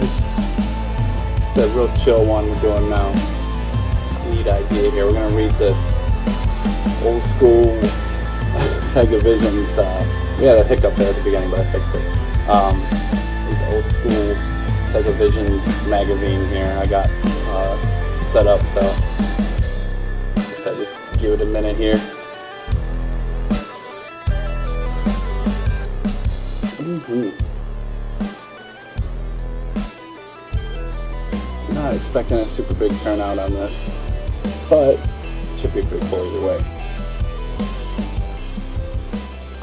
It's a real chill one we're doing now. Neat idea here. We're gonna read this old school Sega Visions. We had a hiccup there at the beginning, but I fixed it. This old school Sega Visions magazine here I got set up, so I just give it a minute here. Not expecting a super big turnout on this, but it should be pretty cool either way.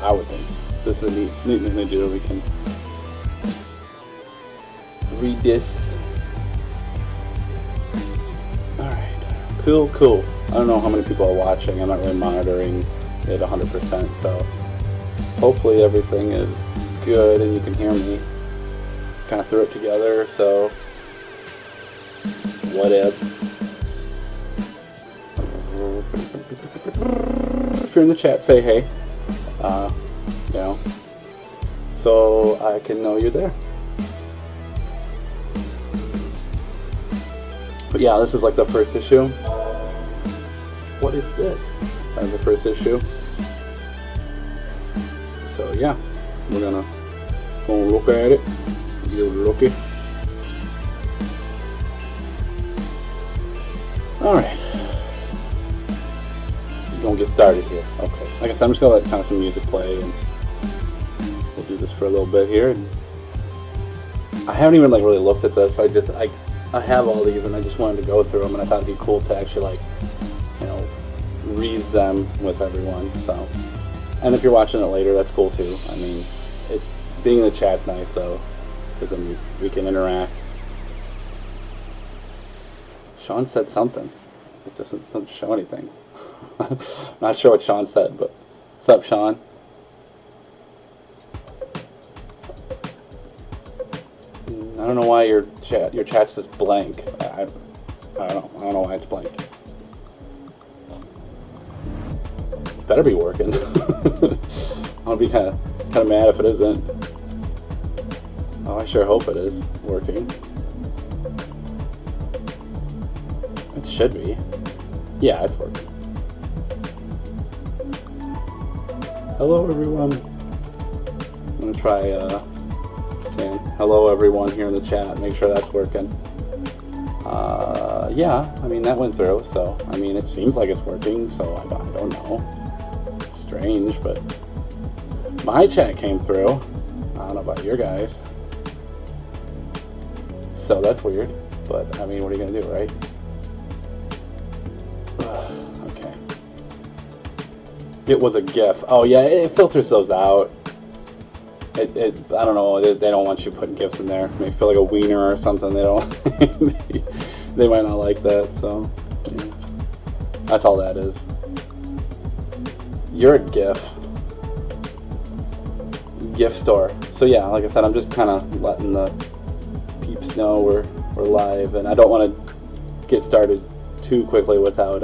I would think. This is a neat thing to do. We can read this. Alright. Cool. I don't know how many people are watching. I'm not really monitoring it 100%, so hopefully everything is good and you can hear me. Kind of threw it together, so what ifs. If you're in the chat, say hey. You know, so I can know you're there. But yeah, this is like the first issue. What is this? That's the first issue. So yeah, we're gonna look at it. Get looky. Alright. We're gonna get started here. Okay. Like I said, I'm just gonna let kind of some music play and we'll do this for a little bit here. I haven't even like really looked at this. I have all these and I just wanted to go through them, and I thought it'd be cool to actually like, you know, read them with everyone. So, and if you're watching it later, that's cool too. I mean, being in the chat's nice though, because then we can interact. Sean said something. It doesn't show anything. Not sure what Sean said, but what's up, Sean? I don't know why your chat's just blank. I don't know why it's blank. Better be working. I'll be kind of mad if it isn't. Oh, I sure hope it is working. It should be. Yeah, it's working. Hello, everyone. I'm gonna try saying hello, everyone, here in the chat. Make sure that's working. Yeah, I mean, that went through, so, I mean, it seems like it's working, so I don't know. It's strange, but my chat came through. I don't know about your guys. So that's weird, but, I mean, what are you gonna do, right? Okay. It was a GIF. Oh, yeah, it filters those out. I don't know, they don't want you putting GIFs in there. Maybe feel like a wiener or something. They don't. They might not like that, so yeah. That's all that is. You're a GIF store. So yeah, like I said, I'm just kind of letting the peeps know we're live, and I don't want to get started too quickly without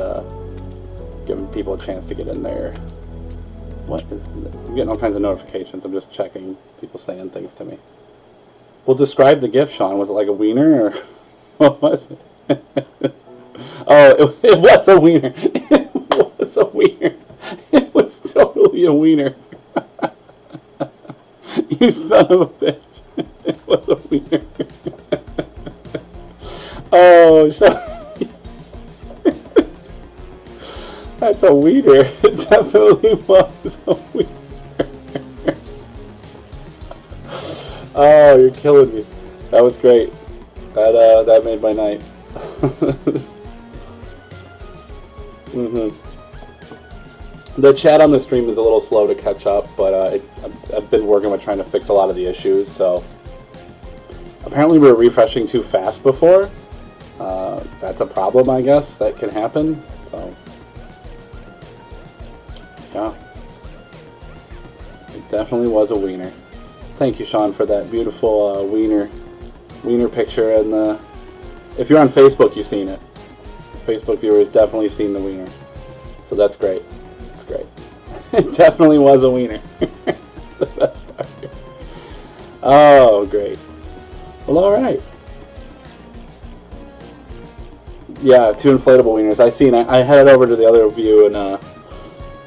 giving people a chance to get in there. What is this? I'm getting all kinds of notifications. I'm just checking people saying things to me. Well, describe the GIF, Sean. Was it like a wiener, or what was it? Oh, it was a wiener. It was a wiener. It was totally a wiener. You son of a bitch. It was a wiener. Oh, Sean. That's a wiener. It definitely was a wiener. Oh, you're killing me. That was great. That made my night. The chat on the stream is a little slow to catch up, but I've been working with trying to fix a lot of the issues, so apparently we were refreshing too fast before. That's a problem, I guess, that can happen, so yeah. It definitely was a wiener. Thank you, Sean, for that beautiful wiener picture, and if you're on Facebook, you've seen it. Facebook viewers definitely seen the wiener, so that's great. That's great. It definitely was a wiener. The best part. Oh, great. Well, all right. Yeah, 2 inflatable wieners. I headed over to the other view and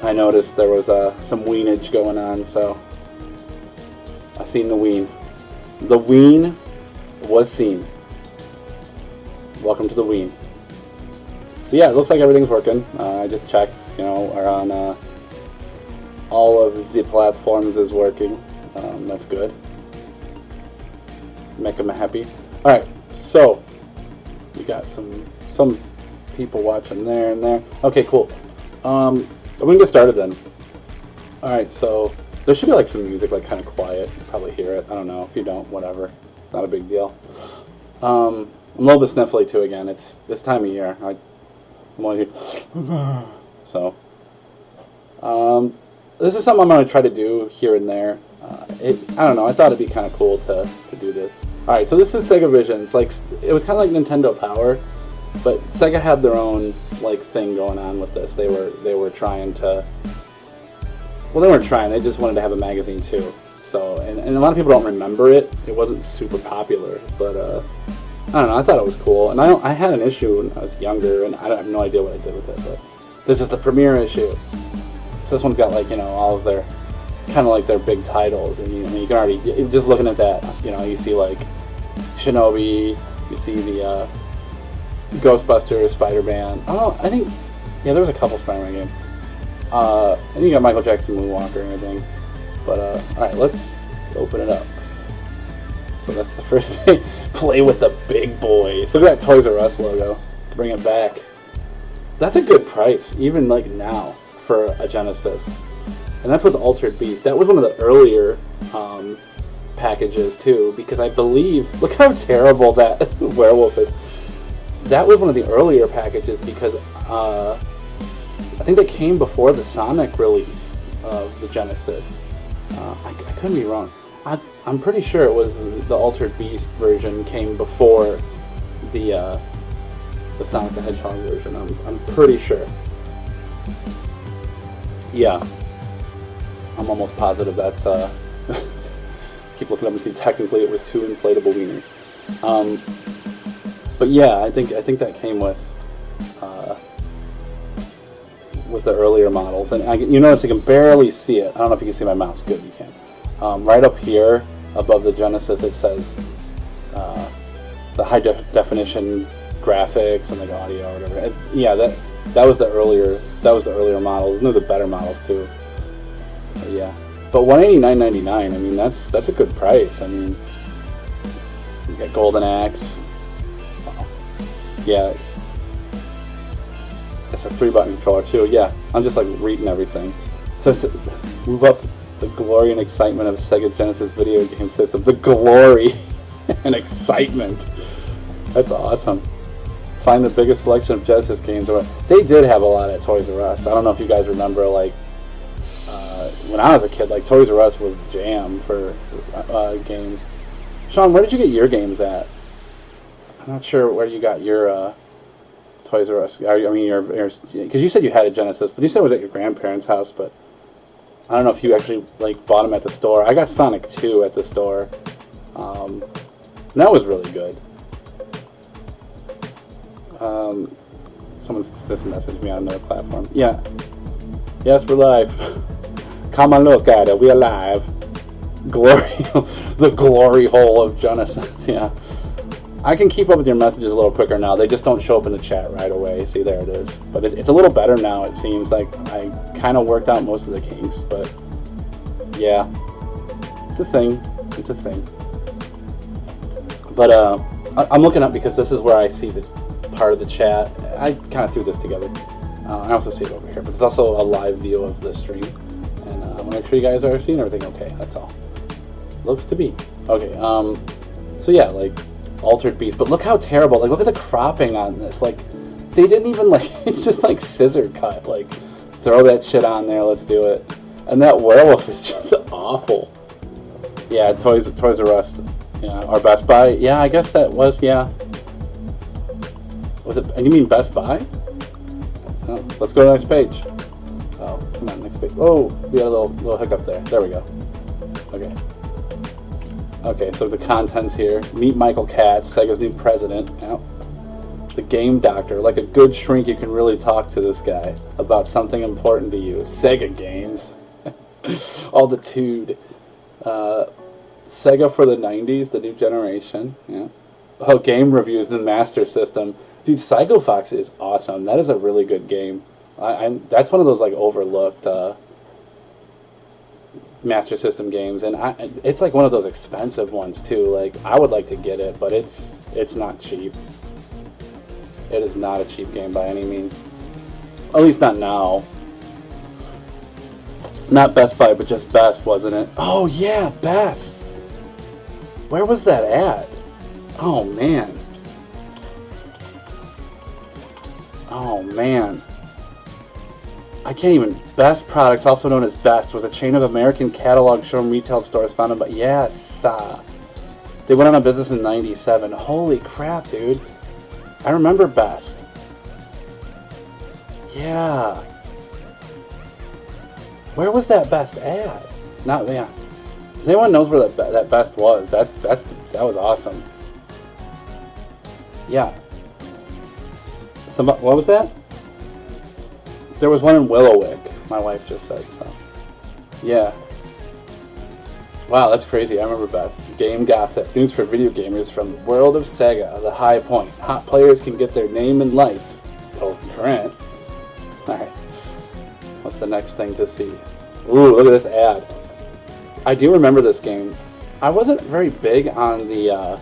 I noticed there was some weenage going on, so I seen the ween. The ween was seen. Welcome to the ween. So yeah, it looks like everything's working. I just checked, you know, around all of the platforms is working. That's good. Make them happy. All right, so we got some people watching there and there. Okay, cool. I'm gonna get started then. All right, so there should be like some music, like kind of quiet. You probably hear it. I don't know. If you don't, whatever. It's not a big deal. I'm a little bit sniffly too. Again, it's this time of year. I'm only here. So this is something I'm gonna try to do here and there. I don't know. I thought it'd be kind of cool to do this. All right, so this is Sega Visions. Like, it was kind of like Nintendo Power, but Sega had their own like thing going on with this. They were trying to. Well, they weren't trying. They just wanted to have a magazine too. So, and a lot of people don't remember it. It wasn't super popular, but I don't know. I thought it was cool, and I had an issue when I was younger, and I have no idea what I did with it. But this is the premiere issue. So this one's got like, you know, all of their kind of like their big titles, and you can already just looking at that, you know, you see like Shinobi, you see the Ghostbusters, Spider-Man. Oh, I think yeah, there was a couple Spider-Man games. And you got Michael Jackson Moonwalker and everything. But all right, let's open it up. So that's the first thing. Play with the big boys. Look at that Toys R Us logo. Bring it back. That's a good price, even like now, for a Genesis. And that's with Altered Beast. That was one of the earlier packages too, because I believe, look how terrible that werewolf is. That was one of the earlier packages because I think they came before the Sonic release of the Genesis. I couldn't be wrong. I'm pretty sure it was the Altered Beast version came before the Sonic the Hedgehog version. I'm pretty sure. Yeah. I'm almost positive that's let's keep looking up and see. Technically, it was 2 inflatable wieners. But yeah, I think that came with the earlier models, and you notice you can barely see it. I don't know if you can see my mouse. Good, you can. Right up here above the Genesis, it says the high definition graphics and like audio or whatever. Yeah, that was the earlier models. And they're the better models too. Yeah, but $189.99. I mean, that's a good price. I mean, you got Golden Axe. Yeah, it's a 3-button controller too. Yeah, I'm just like reading everything. So move up the glory and excitement of Sega Genesis video game system. The glory and excitement. That's awesome. Find the biggest selection of Genesis games. They did have a lot at Toys R Us. I don't know if you guys remember, like. When I was a kid, like Toys R Us was jam for games. Sean, where did you get your games at? I'm not sure where you got your Toys R Us. I mean, because you said you had a Genesis, but you said it was at your grandparents' house. But I don't know if you actually like bought them at the store. I got Sonic 2 at the store. And that was really good. Someone just messaged me on another platform. Yeah. Yes, we're live. Come and look at it. We're alive. Glory, the glory hole of Genesis. Yeah, I can keep up with your messages a little quicker now. They just don't show up in the chat right away. See, there it is. But it's a little better now. It seems like I kind of worked out most of the kinks. But yeah, it's a thing. It's a thing. But I'm looking up because this is where I see the part of the chat. I kind of threw this together. I also see it over here, but there's also a live view of the stream. And I want to make sure you guys are seeing everything okay. That's all. Looks to be. Okay, so yeah, like, Altered Beast. But look how terrible. Like, look at the cropping on this. Like, they didn't even, like, it's just, like, scissor cut. Like, throw that shit on there, let's do it. And that werewolf is just awful. Yeah, Toys R Us. Yeah, or Best Buy. Yeah, I guess that was, yeah. Was it, you mean Best Buy? Oh, let's go to the next page. Oh, come on, next page. Oh, we had a little hiccup there. There we go. Okay. Okay, so the contents here. Meet Michael Katz, Sega's new president. Oh. The game doctor. Like a good shrink, you can really talk to this guy about something important to you. Sega games. Altitude. Sega for the 90s, the new generation. Yeah. Oh, game reviews and Master System. Dude, Psycho Fox is awesome. That is a really good game. That's one of those like overlooked Master System games, and it's like one of those expensive ones too. Like I would like to get it, but it's not cheap. It is not a cheap game by any means. At least not now. Not Best Buy, but just Best, wasn't it? Oh yeah, Best. Where was that at? Oh man. Oh man. I can't even. Best Products, also known as Best, was a chain of American catalog showroom retail stores founded by. Yes. They went out of business in '97. Holy crap, dude. I remember Best. Yeah. Where was that Best at? Not yeah. Does anyone knows where that Best was? That was awesome. Yeah. What was that? There was one in Willowick. My wife just said so. Yeah. Wow, that's crazy. I remember Best. Game gossip. News for video gamers from the world of Sega. The high point. Hot players can get their name in lights. Oh, print. Alright. What's the next thing to see? Ooh, look at this ad. I do remember this game. I wasn't very big on the,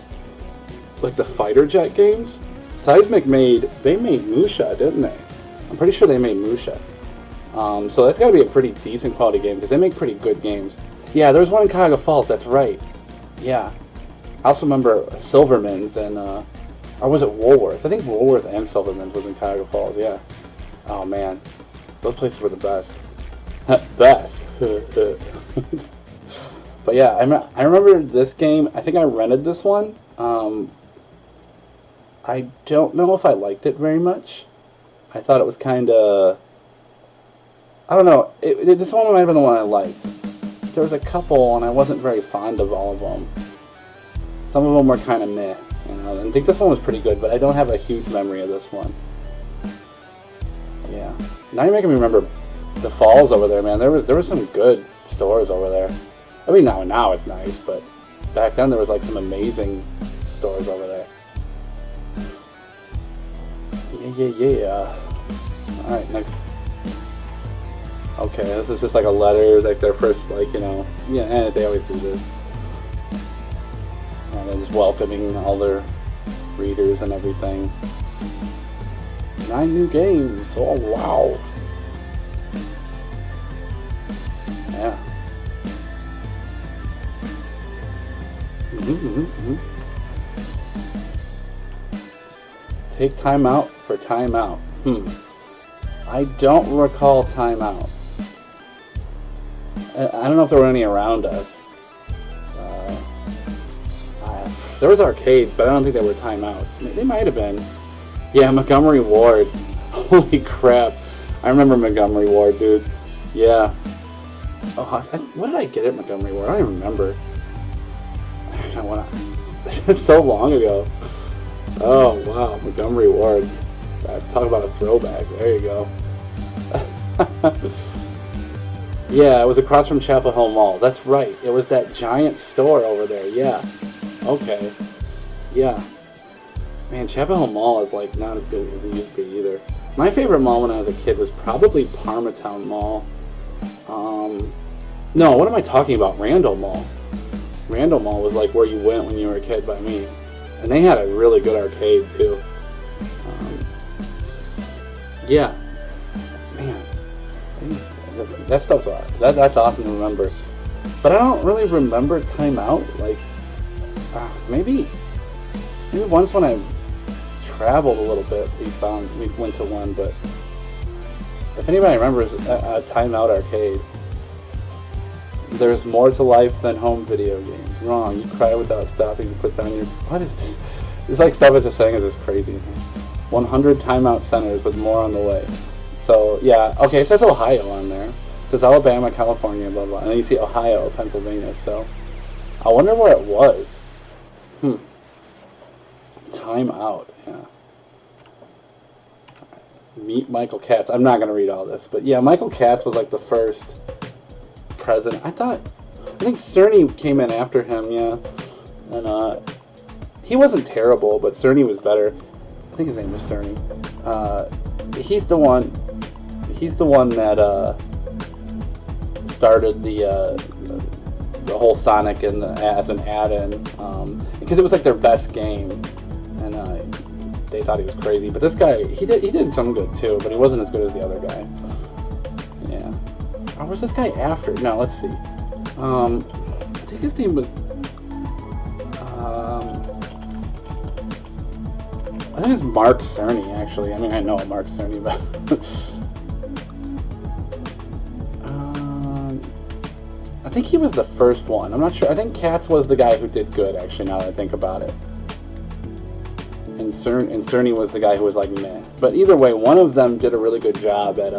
like the fighter jet games. Seismic they made Musha, didn't they? I'm pretty sure they made Musha. So that's got to be a pretty decent quality game, because they make pretty good games. Yeah, there was one in Cuyahoga Falls, that's right. Yeah. I also remember Silverman's and, or was it Woolworth? I think Woolworth and Silverman's was in Cuyahoga Falls, yeah. Oh man. Those places were the best. Best. But yeah, I remember this game. I think I rented this one. I don't know if I liked it very much. I thought it was kind of... I don't know. This one might have been the one I liked. There was a couple, and I wasn't very fond of all of them. Some of them were kind of meh. You know, I think this one was pretty good, but I don't have a huge memory of this one. Yeah. Now you're making me remember the falls over there, man. There were some good stores over there. I mean, now it's nice, but back then there was like some amazing stores over there. Yeah. Alright, next. Okay, this is just like a letter, like their first, like, you know, yeah, they always do this. And they're just welcoming all their readers and everything. 9 new games, oh wow. Yeah. Take time out for time out. I don't recall time out. I don't know if there were any around us. There was arcades, but I don't think there were timeouts. They might have been. Yeah, Montgomery Ward. Holy crap. I remember Montgomery Ward, dude. Yeah. Oh, what did I get at Montgomery Ward? I don't even remember. It's so long ago. Oh, wow. Montgomery Ward. Talk about a throwback. There you go. Yeah, it was across from Chapel Hill Mall. That's right. It was that giant store over there. Yeah. Okay. Yeah. Man, Chapel Hill Mall is like not as good as it used to be either. My favorite mall when I was a kid was probably Parmatown Mall. No, what am I talking about? Randall Mall. Randall Mall was like where you went when you were a kid by me. And they had a really good arcade too. Yeah. Man. That stuff's awesome. That's awesome to remember. But I don't really remember Time Out. Like, maybe once when I traveled a little bit, we went to one. But if anybody remembers a Time Out arcade, there's more to life than home video games. Wrong. You cry without stopping. You put down your... What is this? It's like stuff is just saying is just crazy. 100 timeout centers with more on the way. So, yeah. Okay, it says Ohio on there. It says Alabama, California, blah, blah. And then you see Ohio, Pennsylvania. So, I wonder where it was. Time Out, yeah. Meet Michael Katz. I'm not going to read all this, but yeah, Michael Katz was like the first president. I think Cerny came in after him, yeah. And he wasn't terrible, but Cerny was better. I think his name was Cerny. He's the one that started the whole Sonic as an add-in, because it was like their best game, and they thought he was crazy. But this guy, he did some good too, but he wasn't as good as the other guy. Yeah. Or was this guy after? No, let's see. I think his name was. I think it's Mark Cerny, actually. I mean, I know Mark Cerny, but I think he was the first one. I'm not sure. I think Katz was the guy who did good, actually, now that I think about it. And Cerny was the guy who was like meh. But either way, one of them did a really good job at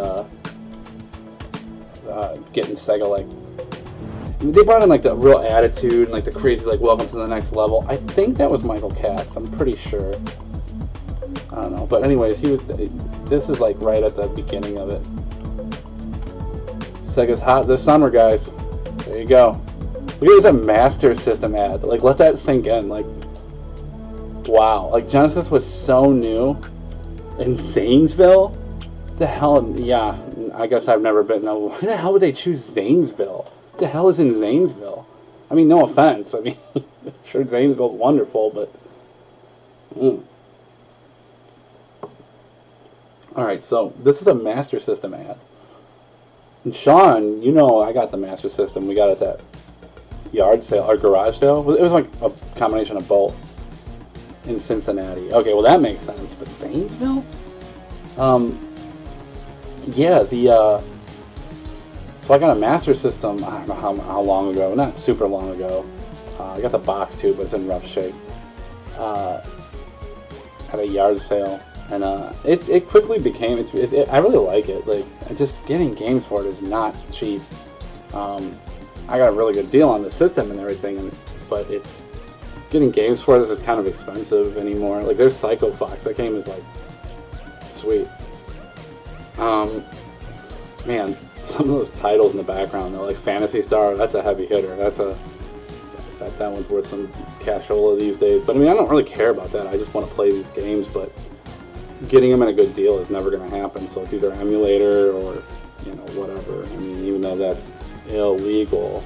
getting Sega like. They brought in like the real attitude and like the crazy like welcome to the next level. I think that was Michael Katz. I'm pretty sure. I don't know. But anyways, this is like right at the beginning of it. Sega's hot this summer, guys. There you go. Look at it's a Master System ad. Like, let that sink in. Like, wow. Like, Genesis was so new. In Zanesville? The hell? Yeah. I guess I've never been. No. Why the hell would they choose Zanesville? What the hell is in Zanesville? I mean, no offense. I mean, I'm sure Zanesville's wonderful, but. Alright, so this is a Master System ad. And Sean, you know I got the Master System. We got it at that yard sale, or garage sale. It was like a combination of both in Cincinnati. Okay, well that makes sense. But Zanesville? Yeah, so I got a Master System, I don't know how long ago, not super long ago. I got the box too, but it's in rough shape. At a yard sale. And it quickly became, I really like it. Like, just getting games for it is not cheap. I got a really good deal on the system and everything, but it's getting games for this is kind of expensive anymore. Like, there's Psycho Fox. That game is like sweet. Man, some of those titles in the background, they're like Phantasy Star. That's a heavy hitter. That one's worth some cashola these days. But I mean, I don't really care about that. I just want to play these games, but getting them in a good deal is never going to happen. So it's either emulator or, you know, whatever. I mean, even though that's illegal.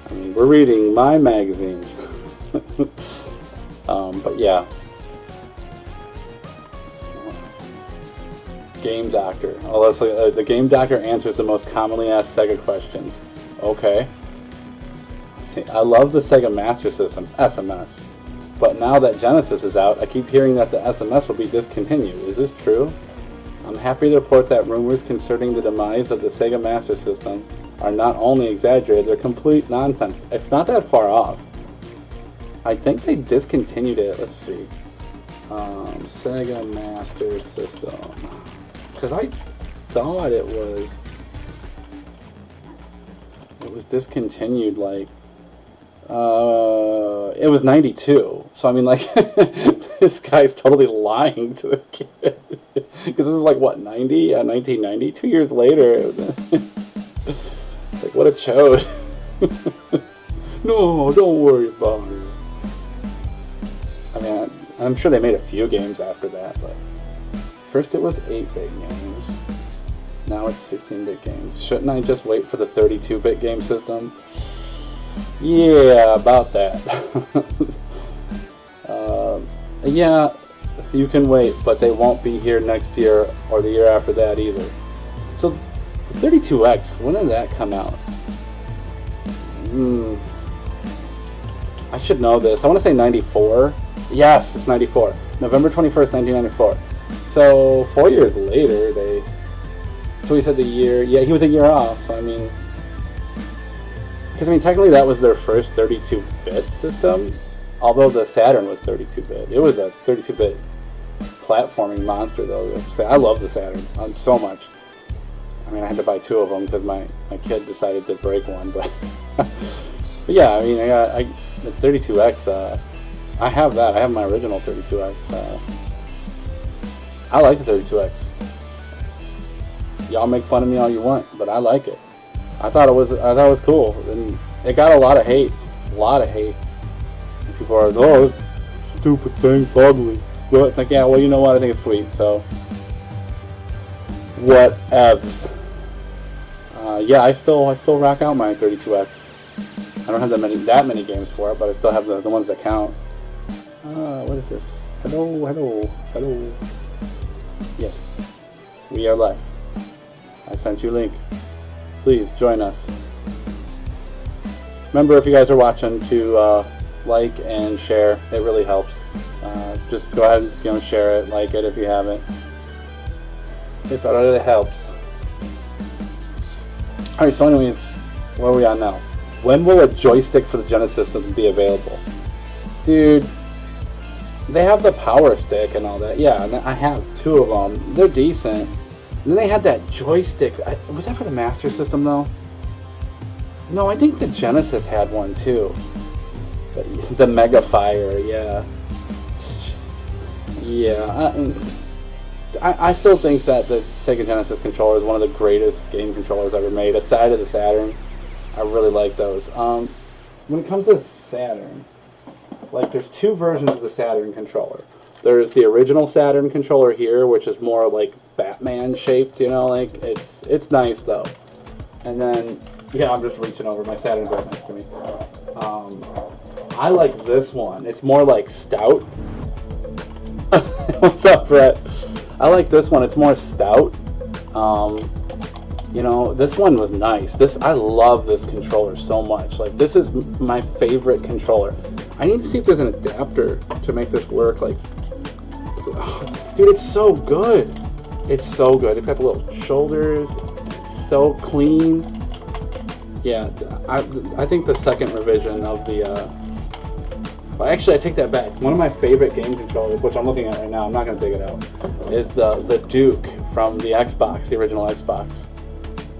I mean, we're reading my magazines. But yeah. Game Doctor. Oh, let's look, the Game Doctor answers the most commonly asked Sega questions. Okay. See, I love the Sega Master System, SMS. But now that Genesis is out, I keep hearing that the SMS will be discontinued. Is this true? I'm happy to report that rumors concerning the demise of the Sega Master System are not only exaggerated, they're complete nonsense. It's not that far off. I think they discontinued it. Let's see. Sega Master System. Because I thought it was discontinued like it was 92. So I mean, like, this guy's totally lying to the kid. Because this is like, what, 90? 1990? 2 years later. Like, what a chode. No, don't worry about it. I mean, I'm sure they made a few games after that, but first it was 8-bit games. Now it's 16-bit games. Shouldn't I just wait for the 32-bit game system? Yeah, about that. Yeah, so you can wait, but they won't be here next year or the year after that either. So, the 32X, when did that come out? I should know this. I want to say 94. Yes, it's 94. November 21st, 1994. So, 4 years later, so he said the year, yeah, he was a year off, so I mean, because I mean, technically that was their first 32-bit system, although the Saturn was 32-bit. It was a 32-bit platforming monster, though. I love the Saturn so much. I mean, I had to buy 2 of them because my kid decided to break one, but, but yeah, I mean, I got the 32X, I have that. I have my original 32X. I like the 32X. Y'all make fun of me all you want, but I like it. I thought it was cool, and it got a lot of hate. And people are, oh, stupid thing, it's ugly. Well, it's like, yeah, well, you know what? I think it's sweet. So, whatevs. Yeah, I still rock out my 32X. I don't have that many games for it, but I still have the ones that count. What is this? Hello. Yes, we are live. I sent you a link. Please join us. Remember, if you guys are watching, to like and share. It really helps. Just go ahead and share it, like it if you haven't. It really helps. Alright, so anyways, where are we on now? When will a joystick for the Genesis system be available? Dude, they have the Power Stick and all that. Yeah, and I have 2 of them. They're decent. And then they had that joystick. Was that for the Master System, though? No, I think the Genesis had one, too. The Mega Fire, yeah. Yeah, I still think that the Sega Genesis controller is one of the greatest game controllers ever made, aside of the Saturn. I really like those. When it comes to Saturn, like, there's 2 versions of the Saturn controller. There's the original Saturn controller here, which is more like Batman shaped, you know, like, it's nice though. And then, yeah, I'm just reaching over, my Saturn's right next to me. I like this one. It's more like stout. What's up, Brett? I like this one. It's more stout. You know, this one was nice. I love this controller so much. Like, this is my favorite controller. I need to see if there's an adapter to make this work. Like, oh, dude, it's so good. It's so good. It's got the little shoulders. It's so clean. Yeah, I think the second revision of the well, actually, I take that back. One of my favorite game controllers, which I'm looking at right now, I'm not going to dig it out, is the Duke from the Xbox, the original Xbox.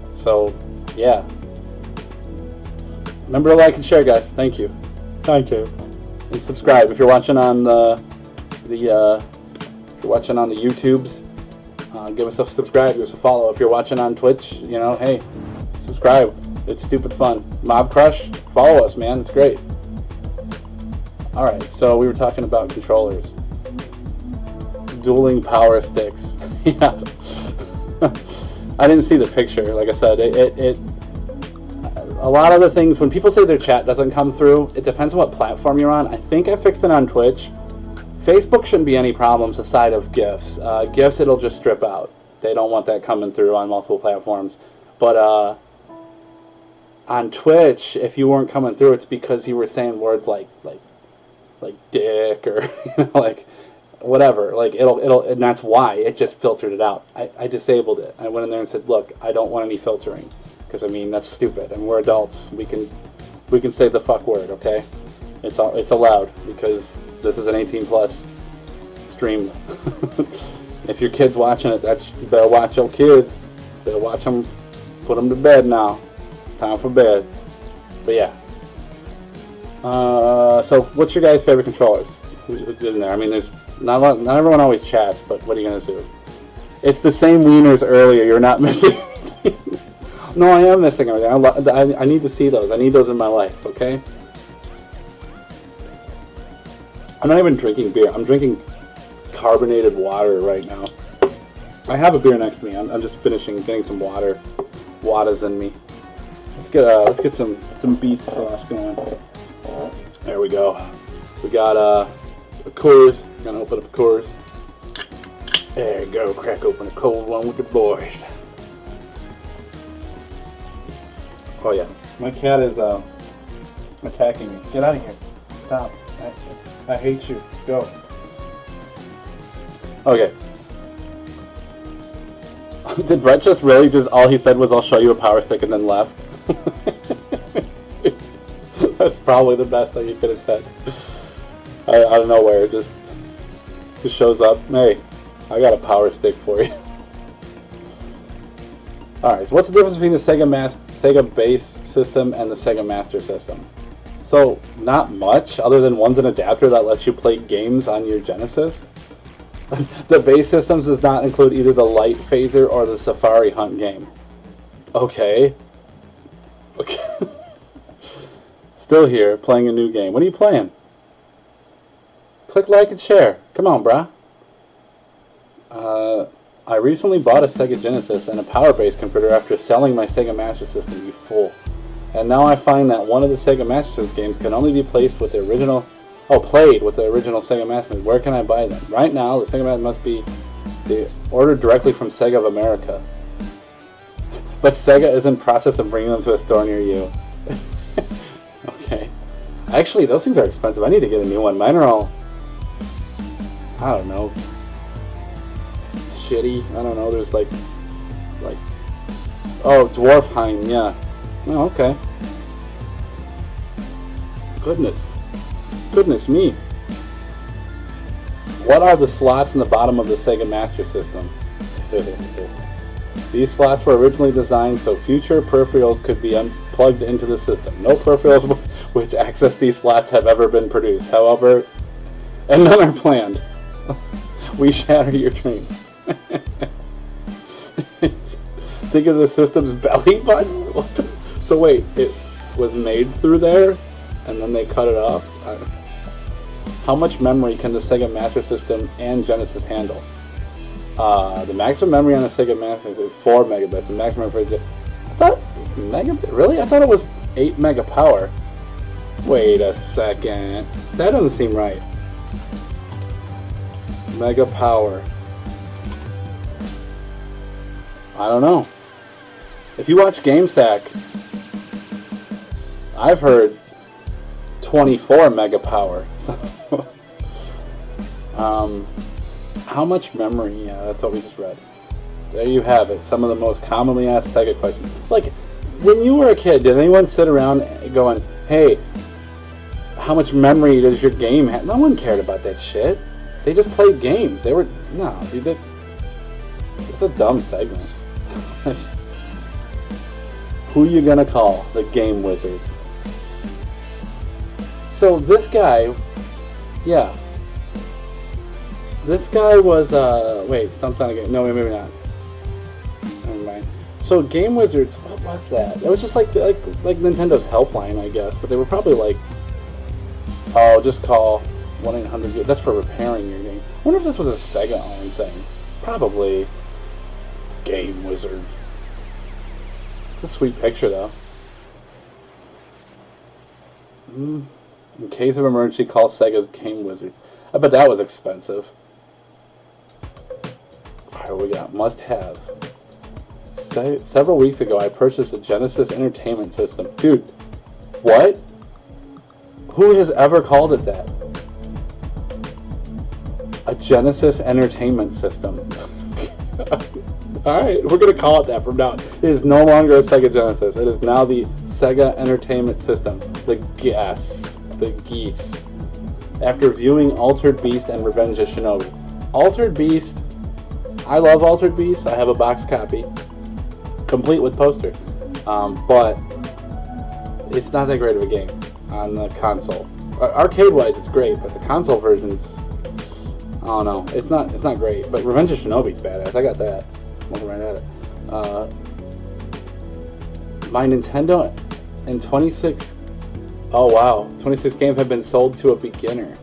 So, yeah. Remember to like and share, guys. Thank you. Thank you. And subscribe if you're watching on if you're watching on the YouTubes. Give us a subscribe. Give us a follow. If you're watching on Twitch, you know, hey, subscribe. It's stupid fun. Mob Crush, follow us, man. It's great. Alright, so we were talking about controllers. Dueling power sticks. Yeah. I didn't see the picture. Like I said, a lot of the things, when people say their chat doesn't come through, it depends on what platform you're on. I think I fixed it on Twitch. Facebook shouldn't be any problems aside of GIFs. GIFs, it'll just strip out. They don't want that coming through on multiple platforms. But on Twitch, if you weren't coming through, it's because you were saying words like dick, or you know, like whatever. Like it'll and that's why it just filtered it out. I disabled it. I went in there and said, look, I don't want any filtering, because I mean, that's stupid, and we're adults. We can say the fuck word, okay? It's allowed, because this is an 18+ stream. If your kid's watching it, you better watch your kids. Better watch them. Put them to bed now. Time for bed. But yeah. So what's your guys' favorite controllers? Who's in there? I mean, there's not everyone always chats, but what are you gonna do? It's the same wieners earlier. You're not missing anything. No, I am missing everything. I need to see those. I need those in my life. Okay. I'm not even drinking beer. I'm drinking carbonated water right now. I have a beer next to me. I'm just getting some water. Water's in me. Let's get some beast sauce going. There we go. We got a Coors. Gonna open up a Coors. There you go. Crack open a cold one with the boys. Oh yeah. My cat is attacking me. Get out of here. Stop. I hate you. Go. Okay. Did Brett just really all he said was, I'll show you a power stick, and then left? That's probably the best thing he could have said. Out of nowhere, it just shows up. Hey, I got a power stick for you. Alright, so what's the difference between the Sega base system and the Sega Master System? So, not much, other than one's an adapter that lets you play games on your Genesis. The base systems does not include either the Light Phaser or the Safari Hunt game. Okay. Okay. Still here, playing a new game. What are you playing? Click like and share. Come on, brah. I recently bought a Sega Genesis and a power-based converter after selling my Sega Master System, you fool. And now I find that one of the Sega Master System games can only be placed with the original... Oh, played with the original Sega Master System. Where can I buy them? Right now, the Sega Master must be ordered directly from Sega of America. But Sega is in process of bringing them to a store near you. Okay. Actually, those things are expensive. I need to get a new one. Mine are all... I don't know. Shitty. I don't know. There's like... Oh, Dwarfheim, yeah. Oh, okay. Goodness me. What are the slots in the bottom of the Sega Master System? These slots were originally designed so future peripherals could be unplugged into the system. No peripherals which access these slots have ever been produced. However, and none are planned. We shatter your dreams. Think of the system's belly button? What the? So wait, it was made through there, and then they cut it off? How much memory can the Sega Master System and Genesis handle? The maximum memory on the Sega Master System is 4 megabits. The maximum memory for I thought megabit? Really? I thought it was 8 mega power. Wait a second. That doesn't seem right. Mega power. I don't know. If you watch GameStack, I've heard 24 mega power. How much memory? Yeah, that's what we just read. There you have it. Some of the most commonly asked Sega questions. Like, when you were a kid, did anyone sit around going, hey, how much memory does your game have? No one cared about that shit. They just played games. They were... No, dude, it's a dumb segment. Who you gonna call? The Game Wizards. So this guy... Yeah. This guy was, wait, stumped on a game. No, maybe not. Never mind. So Game Wizards, what was that? It was just like Nintendo's helpline, I guess. But they were probably like, oh, just call 1-800... That's for repairing your game. I wonder if this was a Sega-owned thing. Probably. Game Wizards. It's a sweet picture, though. In case of emergency, call Sega's Game Wizards. I bet that was expensive. Alright, what we got? Must have. Several weeks ago, I purchased a Genesis Entertainment System. Dude, what? Who has ever called it that? A Genesis Entertainment System. Alright, we're going to call it that from now on. It is no longer a Sega Genesis. It is now the Sega Entertainment System. The Geese. After viewing Altered Beast and Revenge of Shinobi. Altered Beast, I love Altered Beast. I have a box copy, complete with poster. But it's not that great of a game on the console. Arcade-wise, it's great, but the console version's... I don't know. It's not great. But Revenge of Shinobi's badass. I got that. I'm looking right at it. My Nintendo and 26... Oh, wow. 26 games have been sold to a beginner.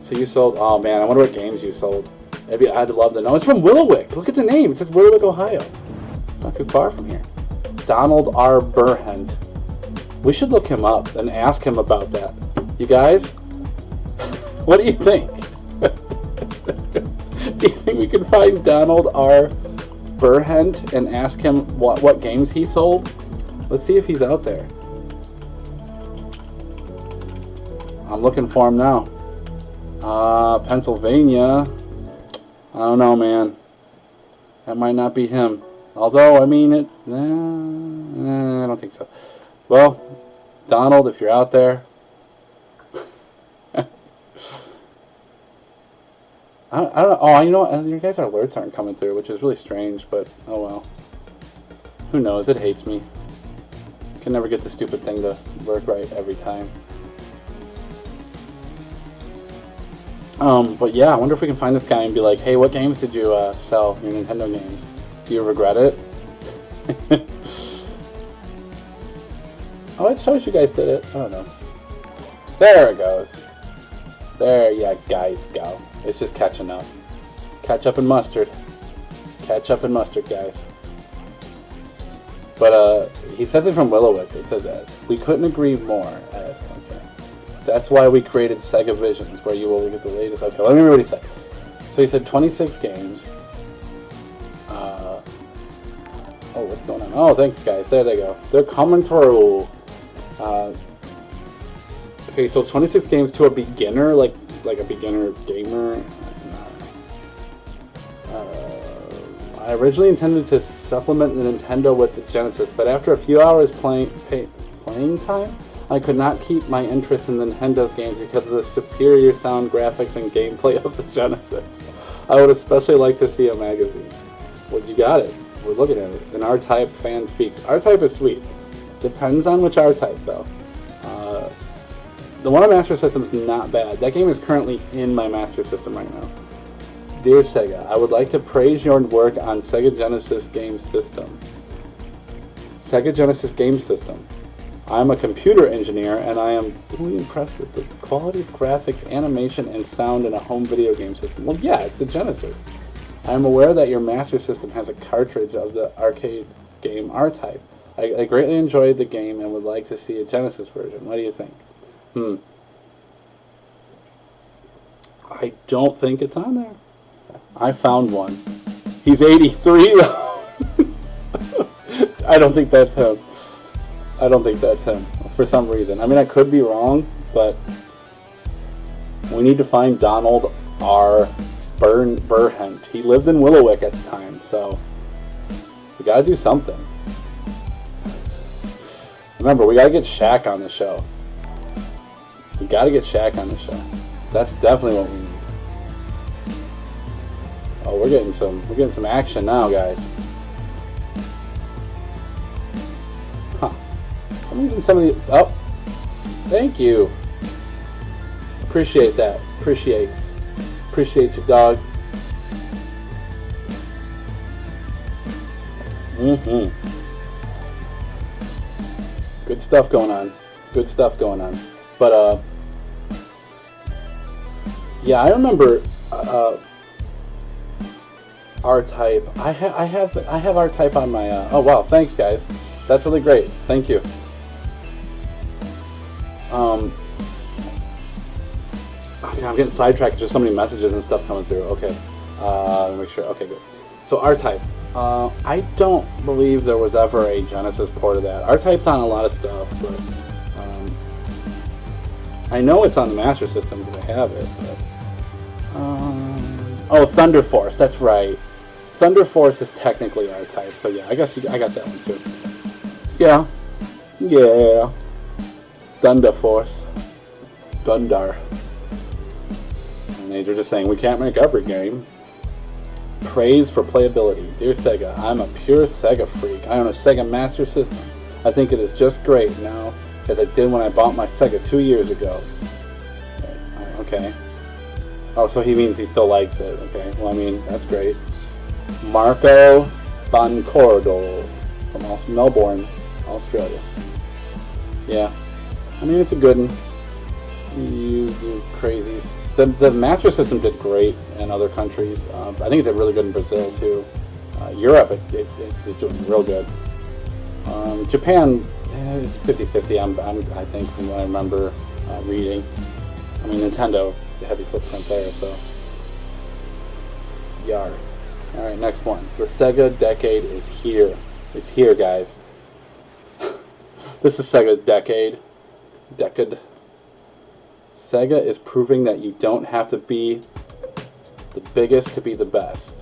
So you sold... Oh, man. I wonder what games you sold. I'd love to know. It's from Willowick. Look at the name. It says Willowick, Ohio. It's not too far from here. Donald R. Burhent. We should look him up and ask him about that. You guys? What do you think? Do you think we can find Donald R. Burhent and ask him what games he sold? Let's see if he's out there. I'm looking for him now. Pennsylvania. I don't know, man. That might not be him. Although, I mean, I don't think so. Well, Donald, if you're out there. I don't know. Oh, you know what? Your guys' alerts aren't coming through, which is really strange, but oh well. Who knows? It hates me. Can never get the stupid thing to work right every time. But yeah, I wonder if we can find this guy and be like, hey, what games did you sell? Your Nintendo games? Do you regret it? Oh, it shows you guys did it. I don't know. There it goes. There you guys go. It's just catching up. Ketchup and mustard. Ketchup and mustard, guys. But he says it from Willowick. It says that. We couldn't agree more. Okay. That's why we created Sega Visions, where you will get the latest. Okay, let me read what he said. So he said 26 games. Oh, what's going on? Oh, thanks, guys. There they go. They're coming through. Okay, so 26 games to a beginner, like a beginner gamer. I originally intended to supplement the Nintendo with the Genesis, but after a few hours playing time, I could not keep my interest in Nintendo's games because of the superior sound, graphics, and gameplay of the Genesis. I would especially like to see a magazine. Well, you got it. We're looking at it. An R-Type fan speaks. R-Type is sweet. Depends on which R-Type, though. The one on Master System is not bad. That game is currently in my Master System right now. Dear Sega, I would like to praise your work on Sega Genesis Game System. Sega Genesis Game System. I'm a computer engineer, and I am really impressed with the quality of graphics, animation, and sound in a home video game system. Well, yeah, it's the Genesis. I am aware that your Master System has a cartridge of the arcade game R-Type. I greatly enjoyed the game and would like to see a Genesis version. What do you think? I don't think it's on there. I found one. He's 83 though. I don't think that's him. I don't think that's him for some reason. I mean, I could be wrong, but we need to find Donald R. Burhent. He lived in Willowick at the time, so we gotta do something. Remember, we gotta get Shaq on the show. We gotta get Shaq on the show. That's definitely what we need. Oh, we're getting some action now, guys. Huh. I'm using some of the. Oh, thank you. Appreciate that. Appreciate you, dog. Good stuff going on. Good stuff going on. But yeah, I remember R-Type. I have R-Type on my. Oh wow, thanks guys. That's really great. Thank you. Okay, I'm getting sidetracked. There's so many messages and stuff coming through. Okay, let me make sure. Okay, good. So R-Type. I don't believe there was ever a Genesis port of that. R-Type's on a lot of stuff, but I know it's on the Master System because I have it. But, oh, Thunder Force. That's right. Thunder Force is technically R-Type, so yeah, I guess I got that one too. Yeah. Yeah. Thunder Force. Dundar. And they're just saying, we can't make every game. Praise for playability. Dear Sega, I'm a pure Sega freak. I own a Sega Master System. I think it is just great now, as I did when I bought my Sega 2 years ago. Okay. Oh, so he means he still likes it. Okay, well, I mean, that's great. Marco Boncordo from Melbourne, Australia. Yeah. I mean, it's a good one. You crazies. The Master System did great in other countries. I think it did really good in Brazil, too. Europe, it is doing real good. Japan, it's 50-50, I think, from what I remember reading. I mean, Nintendo, the heavy footprint there, so. Yar. Alright, next one. The Sega Decade is here. It's here, guys. This is Sega Decade. Decade. Sega is proving that you don't have to be the biggest to be the best.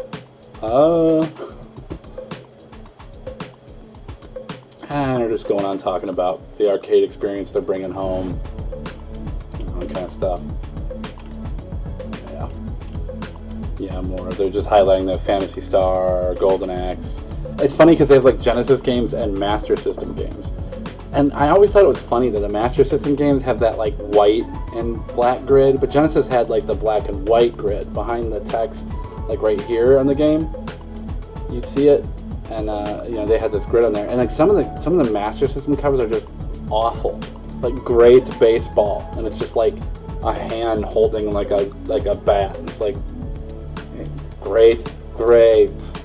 And they're just going on talking about the arcade experience they're bringing home. All that kind of stuff. Yeah. Yeah, more. They're just highlighting the Phantasy Star, Golden Axe. It's funny because they have like Genesis games and Master System games. And I always thought it was funny that the Master System games have that like white and black grid, but Genesis had like the black and white grid behind the text, like right here on the game. You'd see it, and you know, they had this grid on there. And like some of the Master System covers are just awful, like great baseball, and it's just like a hand holding like a bat. It's like great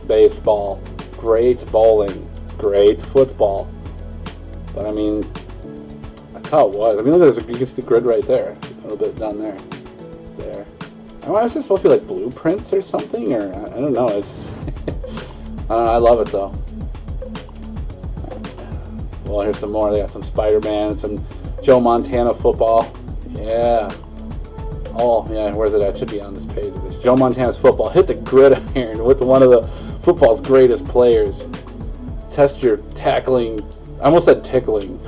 baseball, great bowling, great football. But I mean, that's how it was. I mean, look at this. You can see the grid right there. A little bit down there. There. I don't know, is this supposed to be like blueprints or something? Or I don't know. It's just I don't know. I love it though. Well, here's some more. They got some Spider-Man, some Joe Montana football. Yeah. Oh, yeah. Where's it at? It should be on this page. It's Joe Montana's football. Hit the gridiron with one of the football's greatest players. Test your tackling. I almost said tickling.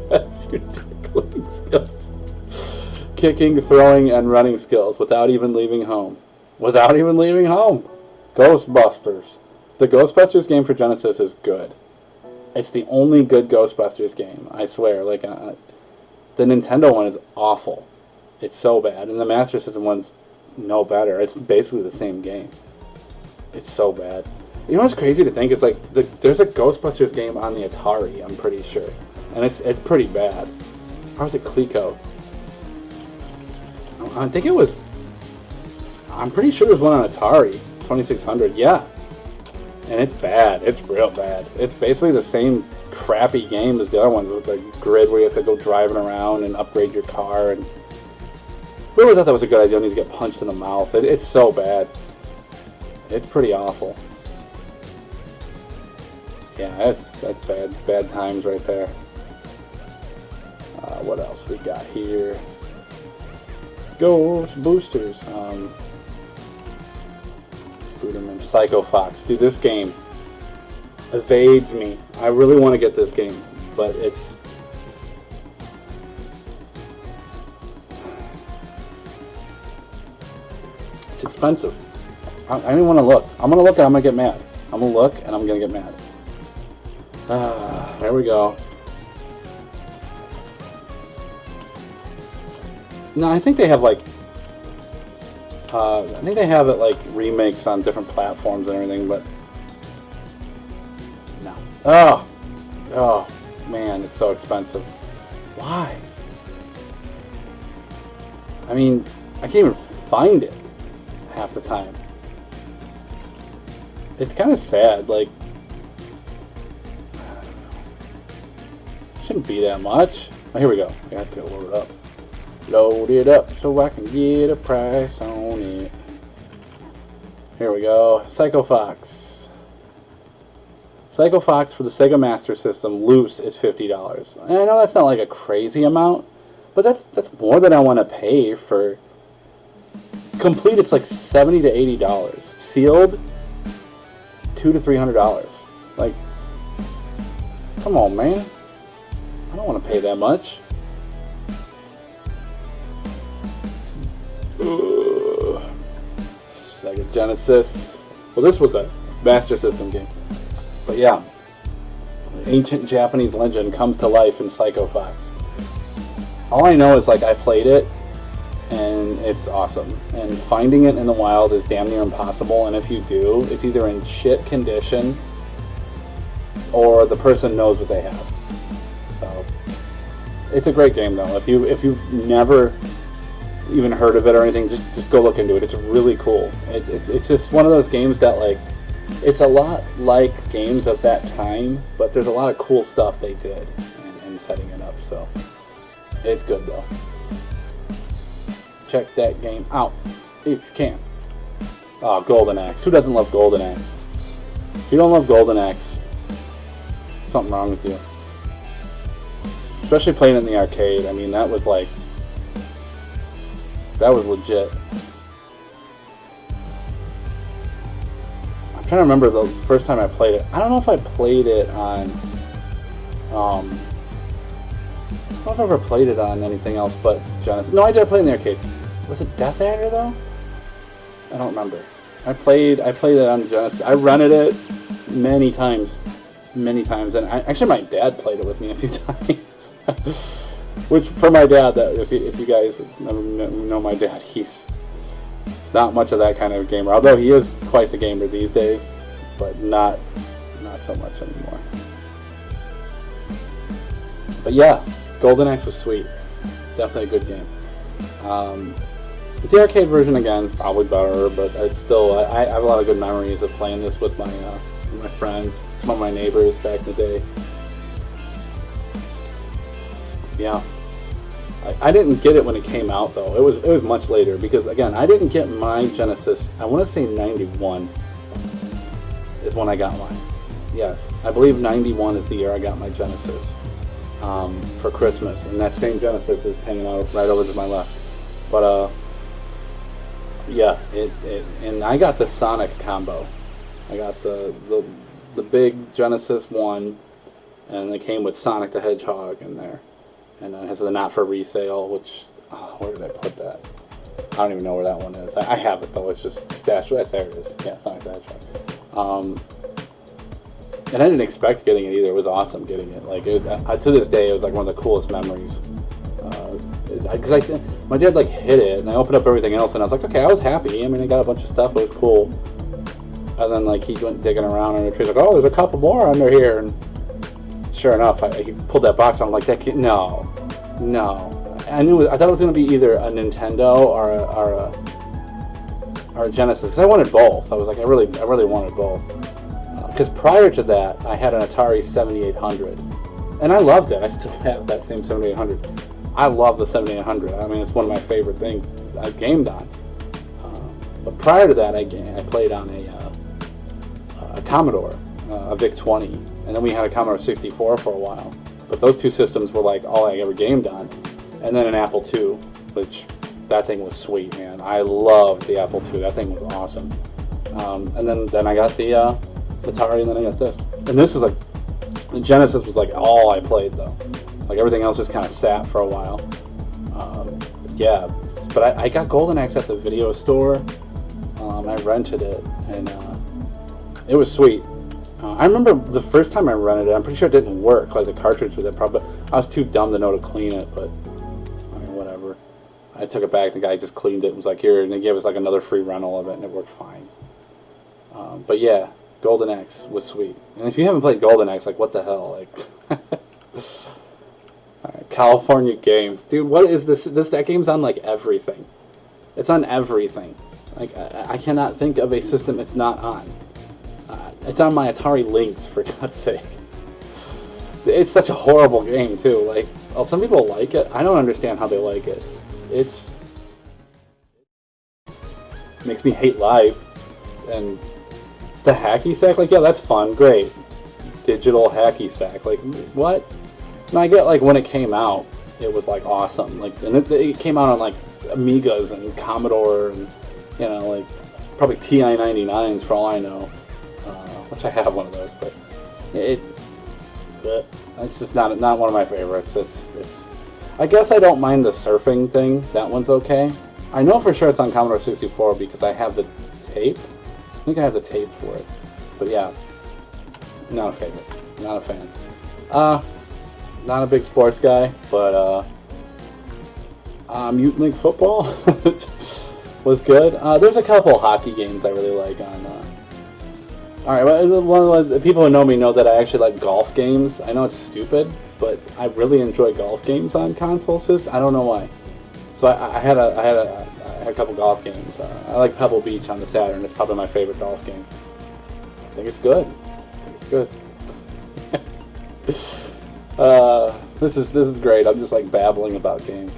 That's your tickling skills. Kicking, throwing, and running skills without even leaving home. Without even leaving home. Ghostbusters. The Ghostbusters game for Genesis is good. It's the only good Ghostbusters game, I swear. Like the Nintendo one is awful. It's so bad. And the Master System one's no better. It's basically the same game. It's so bad. You know what's crazy to think? It's like there's a Ghostbusters game on the Atari, I'm pretty sure. And it's pretty bad. How was it Clico? I think it was... I'm pretty sure there's one on Atari. 2600, yeah. And it's bad. It's real bad. It's basically the same crappy game as the other ones with the grid where you have to go driving around and upgrade your car. And whoever thought that was a good idea needs to get punched in the mouth. It's so bad. It's pretty awful. Yeah, that's bad times right there. What else we got here? Ghost Boosters. Spooderman, Psycho Fox. Dude, this game evades me. I really want to get this game, but it's expensive. I don't even want to look. I'm gonna look and I'm gonna get mad. I'm gonna look and I'm gonna get mad. There we go. No, I think they have like I think they have it like remakes on different platforms and everything, but no. Oh man, it's so expensive. Why? I mean, I can't even find it half the time. It's kind of sad, like, shouldn't be that much. Oh, here we go. I have to load it up. Load it up so I can get a price on it. Here we go. Psycho Fox. Psycho Fox for the Sega Master System, loose, is $50. And I know that's not like a crazy amount, but that's more than I want to pay for. Complete, it's like $70 to $80. Sealed, $200 to $300. Like, come on, man. I don't want to pay that much. Sega Genesis. Well, this was a Master System game. But yeah, ancient Japanese legend comes to life in Psycho Fox. All I know is, like, I played it, and it's awesome. And finding it in the wild is damn near impossible, and if you do, it's either in shit condition, or the person knows what they have. So, it's a great game, though. If you've never even heard of it or anything, just go look into it. It's really cool. It's just one of those games that, like, it's a lot like games of that time, but there's a lot of cool stuff they did in setting it up, so it's good though. Check that game out if you can. Oh, Golden Axe. Who doesn't love Golden Axe? If you don't love Golden Axe, something wrong with you. Especially playing it in the arcade. I mean, that was like, that was legit. I'm trying to remember the first time I played it. I don't know if I played it on, I don't know if I ever played it on anything else but Genesis. No, I did play it in the arcade. Was it Death Adder though? I don't remember. I played it on Genesis. I rented it many times many times, and actually my dad played it with me a few times. Which, for my dad, that if you guys know my dad, he's not much of that kind of gamer. Although he is quite the gamer these days, but not so much anymore. But yeah, Golden Axe was sweet. Definitely a good game. The arcade version again is probably better, but it's still I have a lot of good memories of playing this with my friends, some of my neighbors back in the day. Yeah, I didn't get it when it came out though. It was much later because again I didn't get my Genesis. I want to say 91 is when I got mine. Yes, I believe 91 is the year I got my Genesis for Christmas, and that same Genesis is hanging out right over to my left. But yeah, and I got the Sonic combo. I got the big Genesis one, and it came with Sonic the Hedgehog in there. And it has the not for resale, which, where did I put that? I don't even know where that one is. I have it though, it's just stashed right there. It is. Yeah, Sonic the Hedgehog. And I didn't expect getting it either. It was awesome getting it. Like, it was, to this day, it was like one of the coolest memories. Because my dad like hit it, and I opened up everything else, and I was like, okay, I was happy. I mean, I got a bunch of stuff, it was cool. And then like he went digging around under the tree, like, oh, there's a couple more under here, and sure enough, he pulled that box out. I'm like, that kid, no. I thought it was going to be either a Nintendo or a Genesis, because I wanted both. I was like, I really wanted both. Because prior to that, I had an Atari 7800, and I loved it. I still have that same 7800. I love the 7800. I mean, it's one of my favorite things I've gamed on. But prior to that, I played on a Commodore, a VIC-20, and then we had a Commodore 64 for a while. But those two systems were like all I ever gamed on. And then an Apple II, which that thing was sweet, man. I loved the Apple II. That thing was awesome. And then I got the Atari, and then I got this. And this is like, the Genesis was like all I played though. Like everything else just kind of sat for a while. Yeah, but I got Golden Axe at the video store. I rented it, and it was sweet. I remember the first time I rented it, I'm pretty sure it didn't work. Like the cartridge was that problem. I was too dumb to know to clean it, but I mean, whatever. I took it back. The guy just cleaned it and was like, here, and they gave us like another free rental of it, and it worked fine. But yeah, Golden Axe was sweet. And if you haven't played Golden Axe, like what the hell, like. Alright, California Games, dude. What is this? That game's on like everything. It's on everything. Like I cannot think of a system it's not on. It's on my Atari Lynx, for God's sake. It's such a horrible game too. Like, some people like it. I don't understand how they like it. It's makes me hate life. And the hacky sack, like, yeah, that's fun, great. Digital hacky sack, like, what? And I get like when it came out, it was like awesome. Like, and it came out on like Amigas and Commodore, and you know, like probably TI-99s for all I know. Which I have one of those, but it's just not one of my favorites. It's I guess I don't mind the surfing thing. That one's okay. I know for sure it's on Commodore 64 because I have the tape. I think I have the tape for it. But yeah, not a favorite. Not a fan. Not a big sports guy, but Mutant League Football was good. There's a couple hockey games I really like on. Alright, well, one of the people who know me know that I actually like golf games. I know it's stupid, but I really enjoy golf games on console systems. I don't know why. So I had a couple golf games. I like Pebble Beach on the Saturn. It's probably my favorite golf game. I think it's good. This is great. I'm just like babbling about games.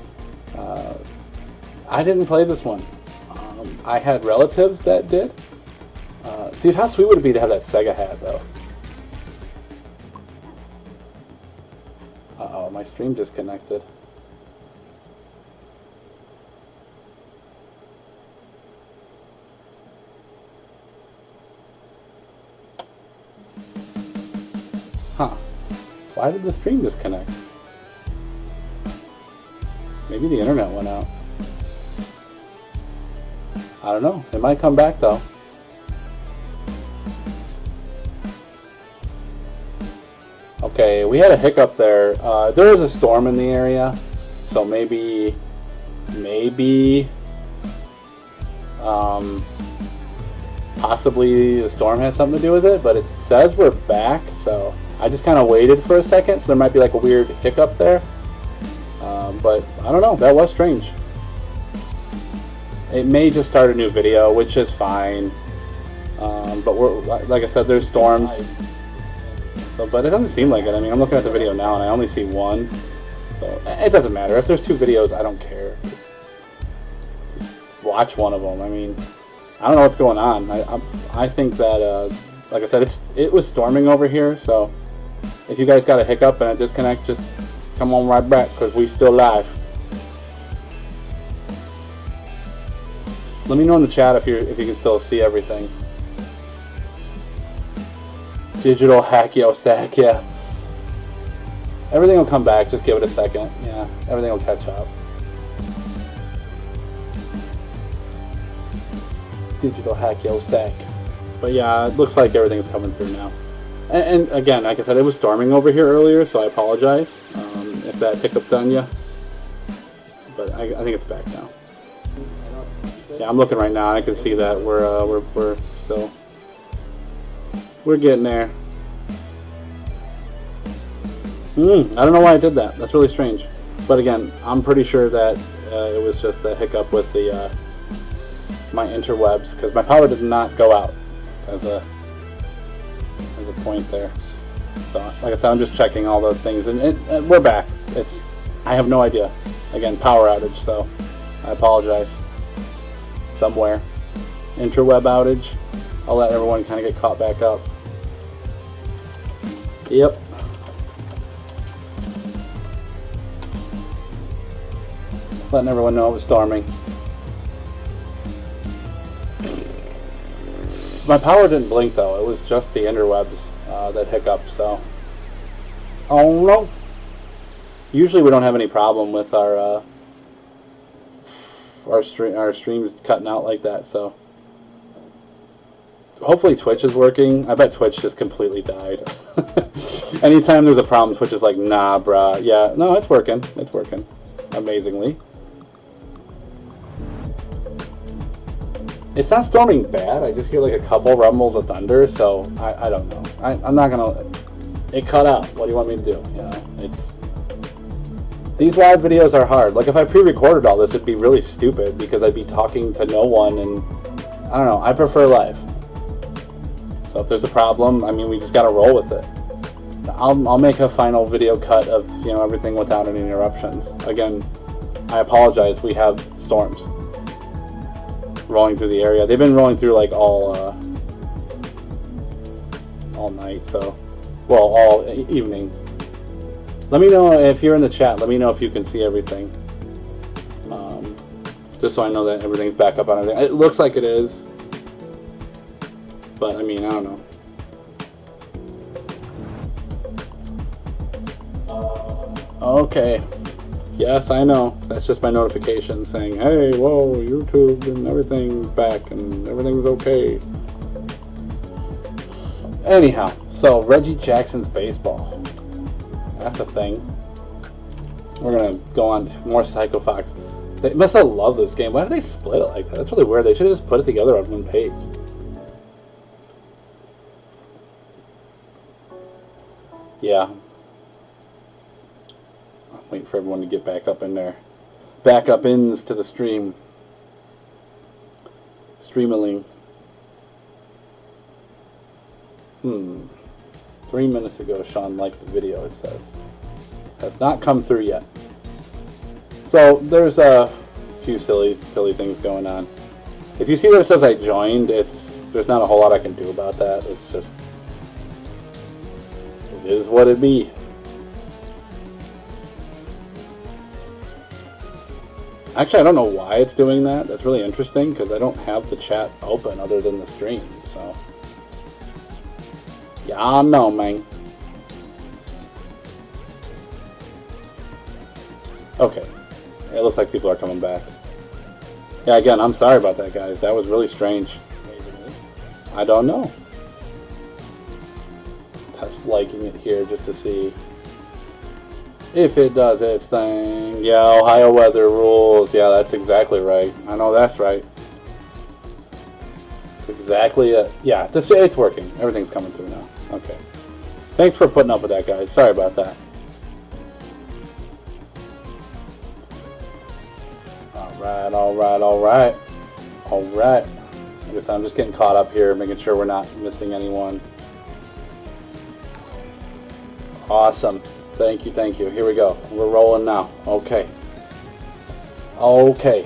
I didn't play this one. I had relatives that did. Dude, how sweet would it be to have that Sega hat, though? Uh-oh, my stream disconnected. Huh. Why did the stream disconnect? Maybe the internet went out. I don't know. It might come back, though. Okay, we had a hiccup there. There was a storm in the area, so maybe, possibly the storm has something to do with it, but it says we're back, so I just kind of waited for a second, so there might be like a weird hiccup there. But I don't know, that was strange. It may just start a new video, which is fine. But we're, like I said, there's storms. So, but it doesn't seem like it. I mean, I'm looking at the video now and I only see one. So it doesn't matter. If there's two videos, I don't care. Just watch one of them. I mean, I don't know what's going on. I think that, like I said, it was storming over here. So if you guys got a hiccup and a disconnect, just come on right back because we still live. Let me know in the chat if you can still see everything. Digital hack yo sack, yeah. Everything will come back, just give it a second. Yeah, everything will catch up. Digital hack yo sack. But yeah, it looks like everything's coming through now. And again, like I said, it was storming over here earlier, so I apologize if that hiccuped on you. But I think it's back now. Yeah, I'm looking right now. I can see that we're still. We're getting there. I don't know why I did that. That's really strange. But again, I'm pretty sure that it was just a hiccup with the my interwebs, because my power did not go out as a point there. So, like I said, I'm just checking all those things, and we're back. I have no idea. Again, power outage, so I apologize. Somewhere. Interweb outage. I'll let everyone kind of get caught back up. Yep. Letting everyone know it was storming. My power didn't blink though. It was just the interwebs that hiccuped. So, oh no. Usually we don't have any problem with our streams cutting out like that. So. Hopefully Twitch is working. I bet Twitch just completely died. Anytime there's a problem, Twitch is like, nah, bruh. Yeah, no, it's working. It's working. Amazingly. It's not storming bad. I just hear like a couple rumbles of thunder, so I don't know. I'm not gonna... It cut out. What do you want me to do? You know, it's... These live videos are hard. Like, if I pre-recorded all this, it'd be really stupid because I'd be talking to no one, and... I don't know. I prefer live. So if there's a problem, I mean, we just gotta roll with it. I'll make a final video cut of, you know, everything without any interruptions. Again, I apologize. We have storms rolling through the area. They've been rolling through like all night. So, well, all evening. Let me know if you're in the chat. Let me know if you can see everything. Just so I know that everything's back up on everything. It looks like it is. But, I mean, I don't know. Okay. Yes, I know. That's just my notification saying, hey, whoa, YouTube and everything's back and everything's okay. Anyhow, so Reggie Jackson's baseball. That's a thing. We're going to go on to more Psycho Fox. They must have loved this game. Why did they split it like that? That's really weird. They should have just put it together on one page. Yeah. I'm waiting for everyone to get back up in there. Back up into the stream. Streamaling. 3 minutes ago, Sean liked the video, it says. Has not come through yet. So, there's a few silly things going on. If you see where it says I joined, there's not a whole lot I can do about that. It's just... It is what it be. Actually, I don't know why it's doing that. That's really interesting because I don't have the chat open other than the stream. So, yeah, I know, man. Okay, it looks like people are coming back. Yeah, again, I'm sorry about that, guys. That was really strange. I don't know. test liking it here just to see if it does its thing. Yeah, Ohio weather rules. Yeah, that's exactly right. I know that's right. Exactly. Yeah, it's working. Everything's coming through now. Okay. Thanks for putting up with that, guys. Sorry about that. Alright, alright, alright. Alright. I guess I'm just getting caught up here, making sure we're not missing anyone. Awesome. Thank you, thank you. Here we go. We're rolling now. Okay. Okay.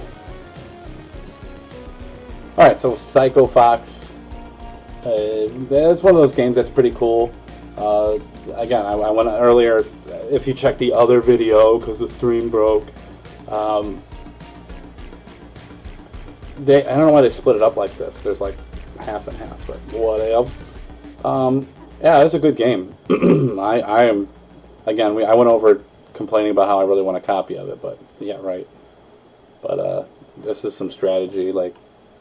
Alright, so Psycho Fox. It's one of those games that's pretty cool. Again, I went earlier, if you check the other video, because the stream broke, I don't know why they split it up like this. There's like half and half, but what else? Yeah, it's a good game. I am, again, I went over complaining about how I really want a copy of it, but yeah, right. But this is some strategy, like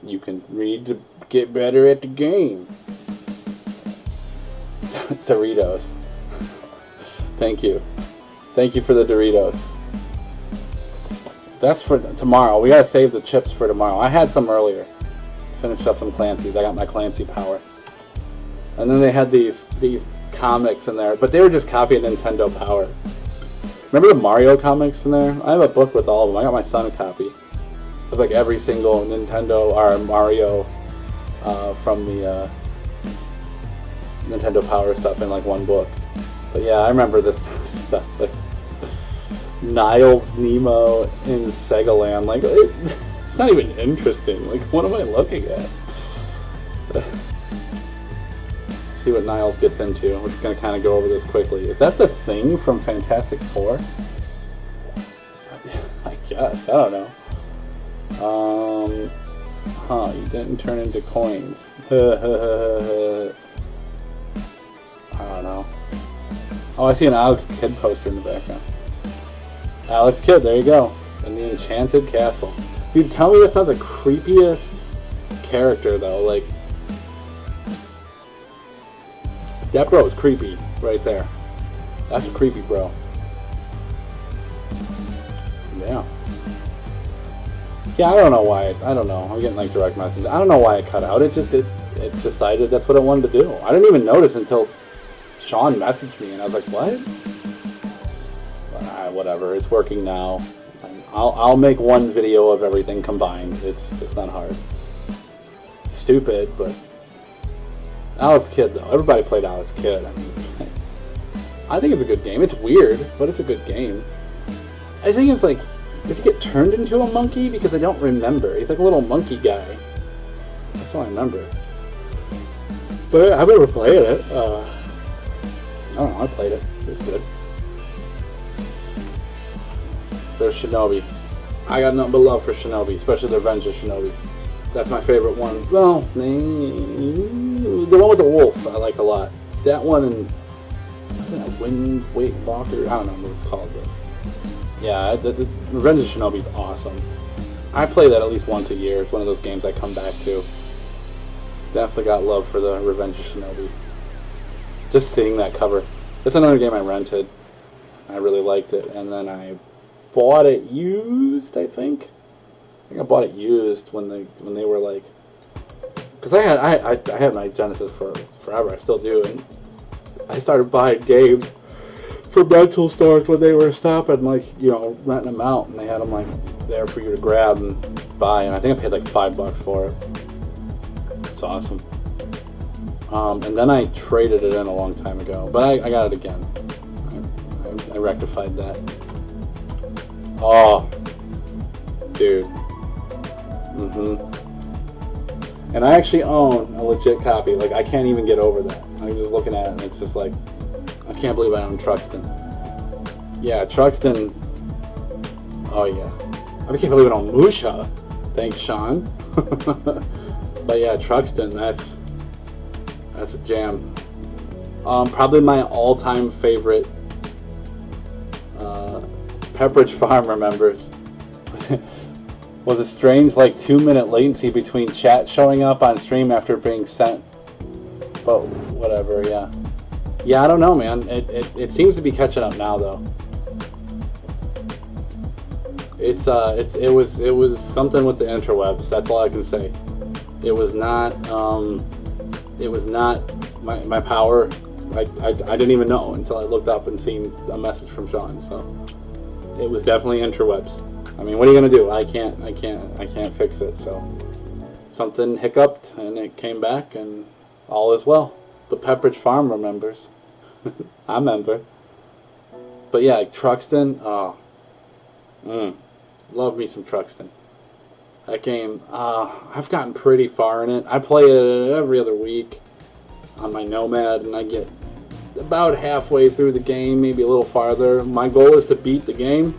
you can read to get better at the game. Doritos. Thank you. Thank you for the Doritos. That's for tomorrow. We gotta save the chips for tomorrow. I had some earlier. Finished up some Clancy's. I got my Clancy Power. And then they had these comics in there, but they were just copying Nintendo Power. Remember the Mario comics in there? I have a book with all of them. I got my son a copy of like every single Nintendo or Mario from the Nintendo Power stuff in like one book. But yeah, I remember this stuff. Like Niles Nemo in Sega Land. Like it's not even interesting. Like what am I looking at? See what Niles gets into. We're just gonna kind of go over this quickly. Is that the Thing from Fantastic Four? I guess. I don't know. You didn't turn into coins. I don't know. Oh, I see an Alex Kidd poster in the background. Alex Kidd, there you go. In the Enchanted Castle. Dude, tell me that's not the creepiest character, though. Like, that bro is creepy right there. That's a creepy bro. Yeah. Yeah, I don't know why. I don't know. I'm getting like direct messages. I don't know why I cut out. It decided that's what it wanted to do. I didn't even notice until Sean messaged me, and I was like, what? Whatever. It's working now. I'll make one video of everything combined. It's not hard. It's stupid, but Alex Kidd though. Everybody played Alex Kidd. I mean, I think it's a good game. It's weird, but it's a good game. I think it's like, does he get turned into a monkey? Because I don't remember. He's like a little monkey guy. That's all I remember. But I've never played it. I don't know. I played it. It was good. There's Shinobi. I got nothing but love for Shinobi, especially the Revenge of Shinobi. That's my favorite one. Well, the one with the wolf I like a lot. That one and Wind Walker. I don't know what it's called, but yeah, the Revenge of Shinobi is awesome. I play that at least once a year. It's one of those games I come back to. Definitely got love for the Revenge of Shinobi. Just seeing that cover. It's another game I rented. I really liked it, and then I bought it used. I think I bought it used when they were like, because I had my Genesis for forever. I still do, and I started buying games for rental stores when they were stopping, like, you know, renting them out, and they had them like there for you to grab and buy, and I think I paid like $5 for it. It's awesome. And then I traded it in a long time ago, but I got it again. I rectified that. Oh, dude. And I actually own a legit copy. Like, I can't even get over that. I'm just looking at it, and it's just like, I can't believe I own Truxton. Yeah, Truxton. Oh yeah. I can't believe I own Musha. Thanks, Sean. But yeah, Truxton. That's a jam. Probably my all-time favorite. Pepperidge Farm remembers. Was a strange, like, 2-minute latency between chat showing up on stream after being sent. But whatever, yeah. Yeah, I don't know, man. It seems to be catching up now, though. It was something with the interwebs. That's all I can say. It was not my power. I didn't even know until I looked up and seen a message from Sean. So it was definitely interwebs. I mean, what are you gonna do? I can't fix it. So something hiccuped and it came back, and all is well. The Pepperidge Farm remembers. I remember. But yeah, Truxton. Oh, love me some Truxton. That game, I've gotten pretty far in it. I play it every other week on my Nomad, and I get about halfway through the game, maybe a little farther. My goal is to beat the game,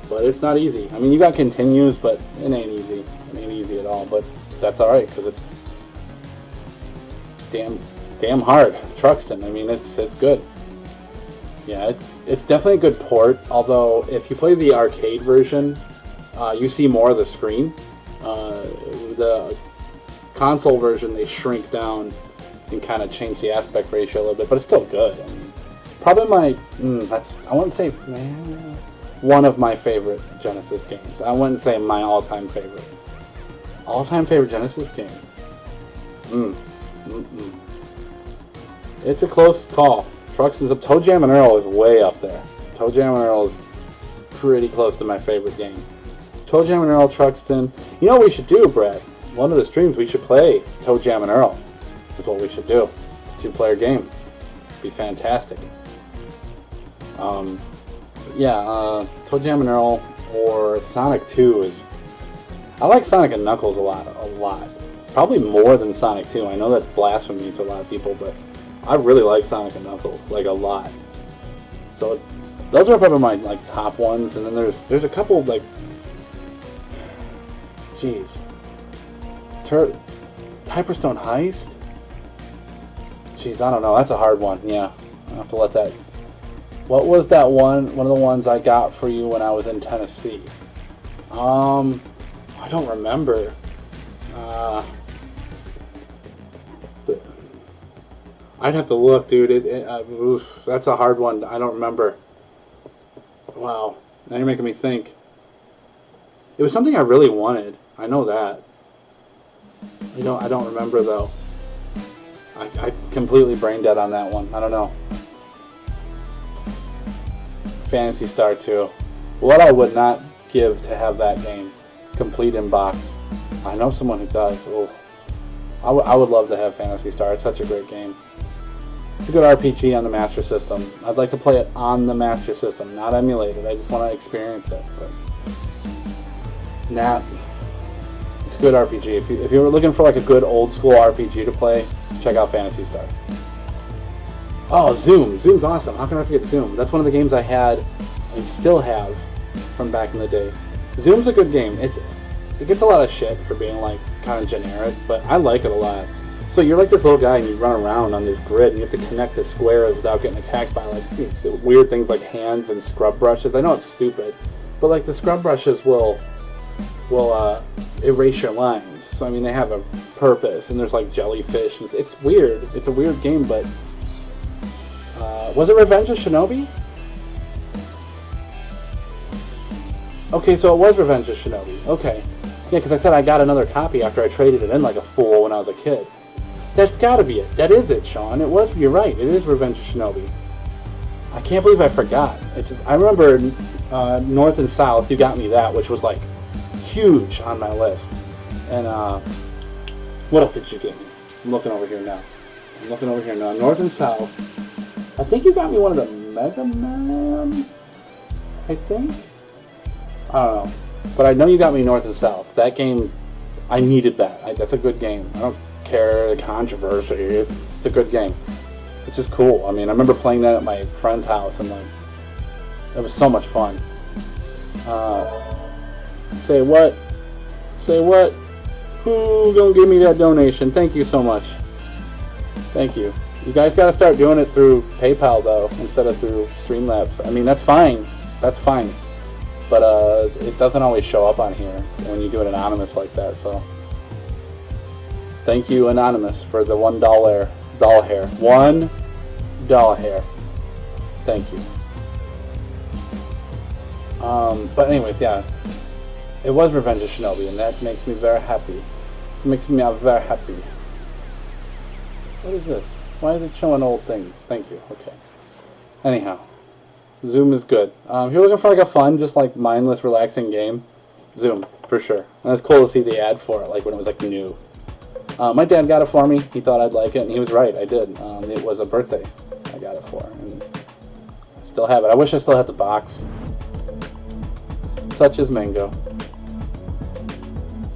but it's not easy. I mean, you got continues, but it ain't easy. It ain't easy at all, but that's alright, because it's damn hard. Truxton, I mean, it's good. Yeah, it's definitely a good port, although if you play the arcade version, you see more of the screen. The console version, they shrink down and kind of change the aspect ratio a little bit, but it's still good. I mean, probably I wouldn't say one of my favorite Genesis games. I wouldn't say my all-time favorite. All-time favorite Genesis game? It's a close call. Truxton's up. Toe Jam and Earl is way up there. Toe Jam and Earl is pretty close to my favorite game. Toe Jam and Earl, Truxton. You know what we should do, Brett? One of the streams we should play Toe Jam and Earl. Is what we should do. It's a two-player game. It'd be fantastic. Yeah, Toe Jam and Earl or Sonic 2 is... I like Sonic and Knuckles a lot. Probably more than Sonic 2. I know that's blasphemy to a lot of people, but I really like Sonic and Knuckles, like, a lot. So those are probably my like top ones, and then there's a couple like, jeez, Hyperstone Heist. Jeez, I don't know. That's a hard one. Yeah, I have to let that. What was that one? One of the ones I got for you when I was in Tennessee. I don't remember. I'd have to look, dude. Oof, that's a hard one. I don't remember. Wow. Now you're making me think. It was something I really wanted. I know that. I don't remember, though. I completely brain dead on that one. I don't know. Phantasy Star 2. What I would not give to have that game complete in box. I know someone who does. Oh, I would love to have Phantasy Star. It's such a great game. It's a good RPG on the Master System. I'd like to play it on the Master System, not emulated. I just want to experience it. But nah, it's a good RPG. If you were looking for like a good old school RPG to play, check out Phantasy Star. Oh, Zoom. Zoom's awesome. How can I forget Zoom? That's one of the games I had and still have from back in the day. Zoom's a good game. It gets a lot of shit for being like kind of generic, but I like it a lot. So you're like this little guy and you run around on this grid and you have to connect the squares without getting attacked by like weird things like hands and scrub brushes. I know it's stupid, but like the scrub brushes will erase your lines. So I mean they have a purpose, and there's like jellyfish. And it's weird. It's a weird game, but was it Revenge of Shinobi? Okay, so it was Revenge of Shinobi. Okay. Yeah, because I said I got another copy after I traded it in like a fool when I was a kid. That's gotta be it. That is it, Sean. It was. You're right. It is Revenge of Shinobi. I can't believe I forgot. It's just, I remember North and South, you got me that, which was like huge on my list. And what else did you get me? I'm looking over here now. North and South. I think you got me one of the Mega Mans. I think. I don't know. But I know you got me North and South. That game, I needed that. That's a good game. I don't care the controversy. It's a good game. It's just cool. I mean, I remember playing that at my friend's house, and like, it was so much fun. Say what? Say what? Who gonna give me that donation? Thank you so much. Thank you. You guys gotta start doing it through PayPal though, instead of through Streamlabs. I mean, that's fine. That's fine. But it doesn't always show up on here when you do it anonymous like that. So thank you, Anonymous, for the $1 doll hair. $1 $2 hair. Thank you. But anyways, yeah. It was Revenge of Shinobi, and that makes me very happy. It makes me very happy. What is this? Why is it showing old things? Thank you. Okay. Anyhow. Zoom is good. If you're looking for like a fun, just like mindless, relaxing game, Zoom, for sure. And it's cool to see the ad for it, like when it was like new. My dad got it for me. He thought I'd like it, and he was right. I did. It was a birthday I got it for, and I still have it. I wish I still had the box. Such is Mango.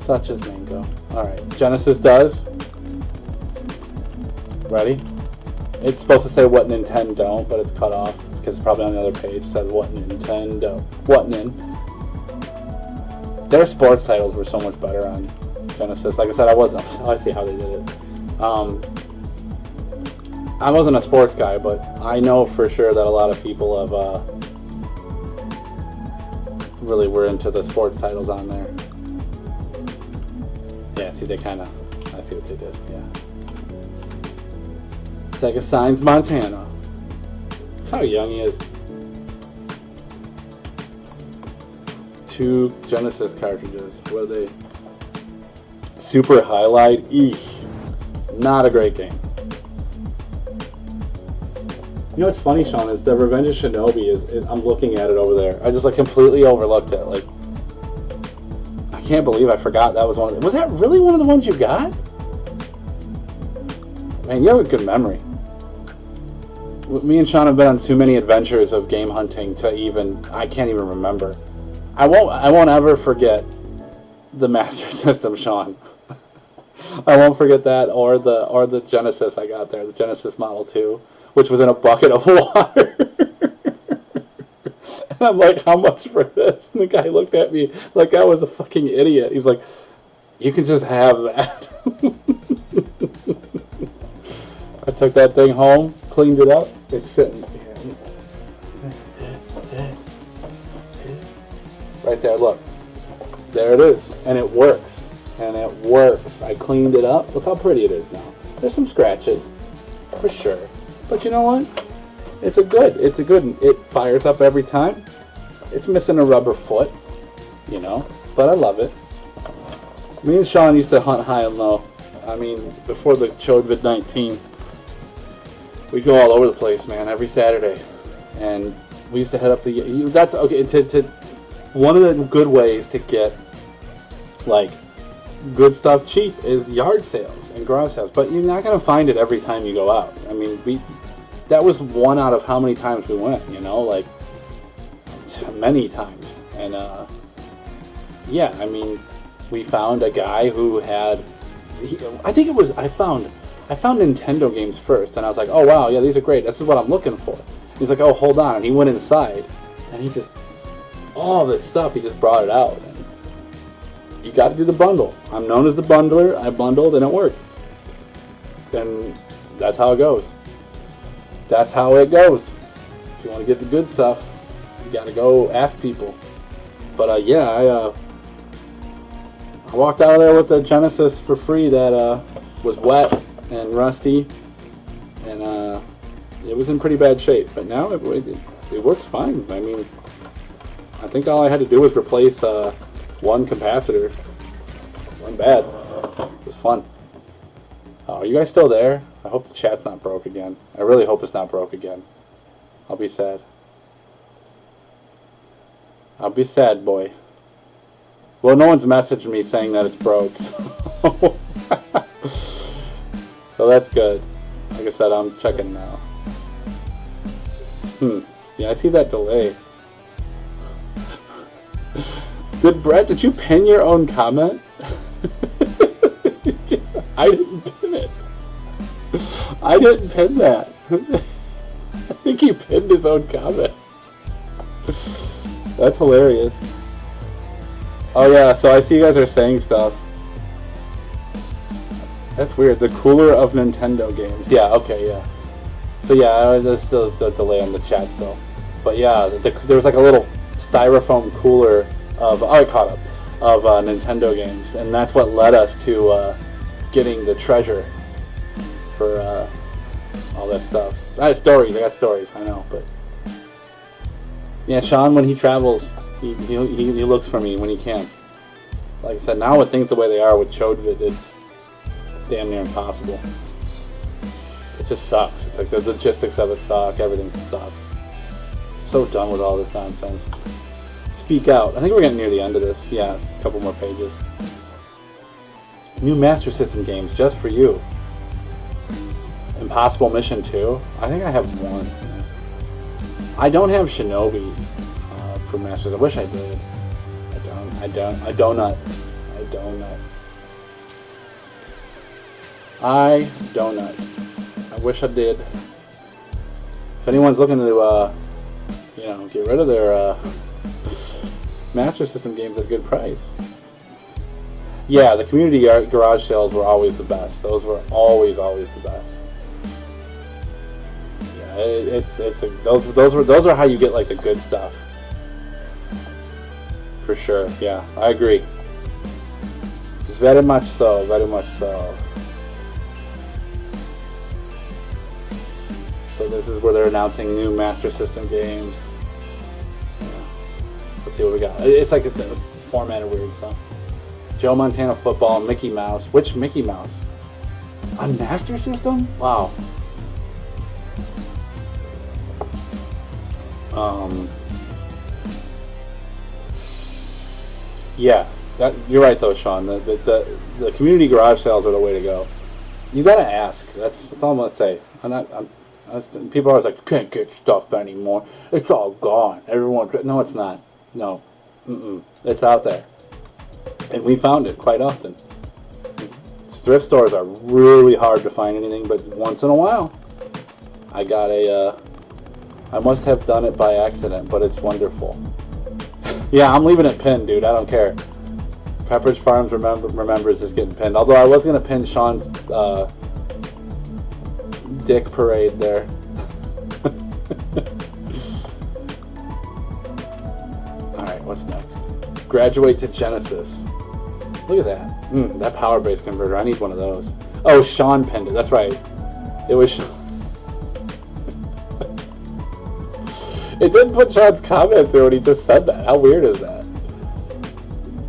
Such is Mango. Alright, Genesis does. Ready? It's supposed to say what Nintendo don't, but it's cut off because it's probably on the other page. It says what Nintendo. What Nin. Their sports titles were so much better on Genesis. Like I said, I wasn't. I see how they did it. I wasn't a sports guy, but I know for sure that a lot of people have really were into the sports titles on there. Yeah, see, they kind of. I see what they did. Yeah. Sega Signs Montana. How young he is. 2 Genesis cartridges. What are they? Super Highlight. Eek. Not a great game. You know what's funny, Sean, is the Revenge of Shinobi is I'm looking at it over there. I just like completely overlooked it. Like, I can't believe I forgot that was one of them. Was that really one of the ones you got? Man, you have a good memory. Me and Sean have been on too many adventures of game hunting to even, I can't even remember. I won't ever forget the Master System, Sean. I won't forget that, or the Genesis I got there, the Genesis Model 2, which was in a bucket of water. And I'm like, how much for this? And the guy looked at me like I was a fucking idiot. He's like, you can just have that. I took that thing home, cleaned it up. It's sitting right there. Look, there it is, and it works. And it works. I cleaned it up. Look how pretty it is now. There's some scratches, for sure. But you know what? It's a good. It fires up every time. It's missing a rubber foot, you know. But I love it. Me and Sean used to hunt high and low. I mean, before the COVID-19. We go all over the place, man, every Saturday, and we used to head up the. That's okay. To one of the good ways to get like good stuff cheap is yard sales and garage sales, but you're not gonna find it every time you go out. I mean, that was one out of how many times we went, you know, like many times, and yeah, I mean, we found a guy who had. I think it was I found Nintendo games first, and I was like, oh wow, yeah, these are great. This is what I'm looking for. He's like, oh, hold on. And he went inside, and he just, all this stuff, he just brought it out. And you got to do the bundle. I'm known as the bundler. I bundled, and it worked. And that's how it goes. That's how it goes. If you want to get the good stuff, you got to go ask people. But yeah, I walked out of there with the Genesis for free that was wet and rusty, and it was in pretty bad shape, but now it works fine. I mean, I think all I had to do was replace one capacitor. Wasn't bad. It was fun. Oh, are you guys still there? I hope the chat's not broke again. I really hope it's not broke again. I'll be sad. I'll be sad, boy. Well, no one's messaged me saying that it's broke, so so that's good. Like I said, I'm checking now. Yeah, I see that delay. Did you pin your own comment? I didn't pin it. I didn't pin that. I think he pinned his own comment. That's hilarious. Oh yeah, so I see you guys are saying stuff. That's weird. The cooler of Nintendo games. Yeah, okay, yeah. So yeah, there's still a delay on the chat still. But yeah, there was like a little styrofoam cooler of, oh, I caught up, of Nintendo games. And that's what led us to getting the treasure for all that stuff. I got stories, I know, but yeah, Sean, when he travels, he looks for me when he can. Like I said, now with things the way they are with Chodvid, it's damn near impossible. It just sucks. It's like the logistics of it suck. Everything sucks. So done with all this nonsense. Speak out. I think we're getting near the end of this. Yeah, a couple more pages. New Master System games just for you. Impossible Mission 2. I think I have one. I don't have Shinobi for Masters. I wish I did. I donut. I wish I did. If anyone's looking to, get rid of their Master System games at a good price. Yeah, the community garage sales were always the best. Those were always the best. Yeah, those are how you get like the good stuff. For sure. Yeah, I agree. Very much so. Very much so. So this is where they're announcing new Master System games. Yeah. Let's see what we got. It's like it's formatted weird stuff. Joe Montana football, Mickey Mouse. Which Mickey Mouse? On Master System? Wow. Yeah, you're right though, Sean. The community garage sales are the way to go. You gotta ask. That's all I'm gonna say. People are always like, can't get stuff anymore. It's all gone. No, it's not. No, it's out there, and we found it quite often. Thrift stores are really hard to find anything, but once in a while, I got I must have done it by accident, but it's wonderful. Yeah, I'm leaving it pinned, dude. I don't care. Pepperidge Farms remembers is getting pinned. Although I was gonna pin Sean's dick parade there. Alright, what's next? Graduate to Genesis. Look at that. That power base converter. I need one of those. Oh, Sean pinned it. That's right. It was Sean. It didn't put Sean's comment through when he just said that. How weird is that?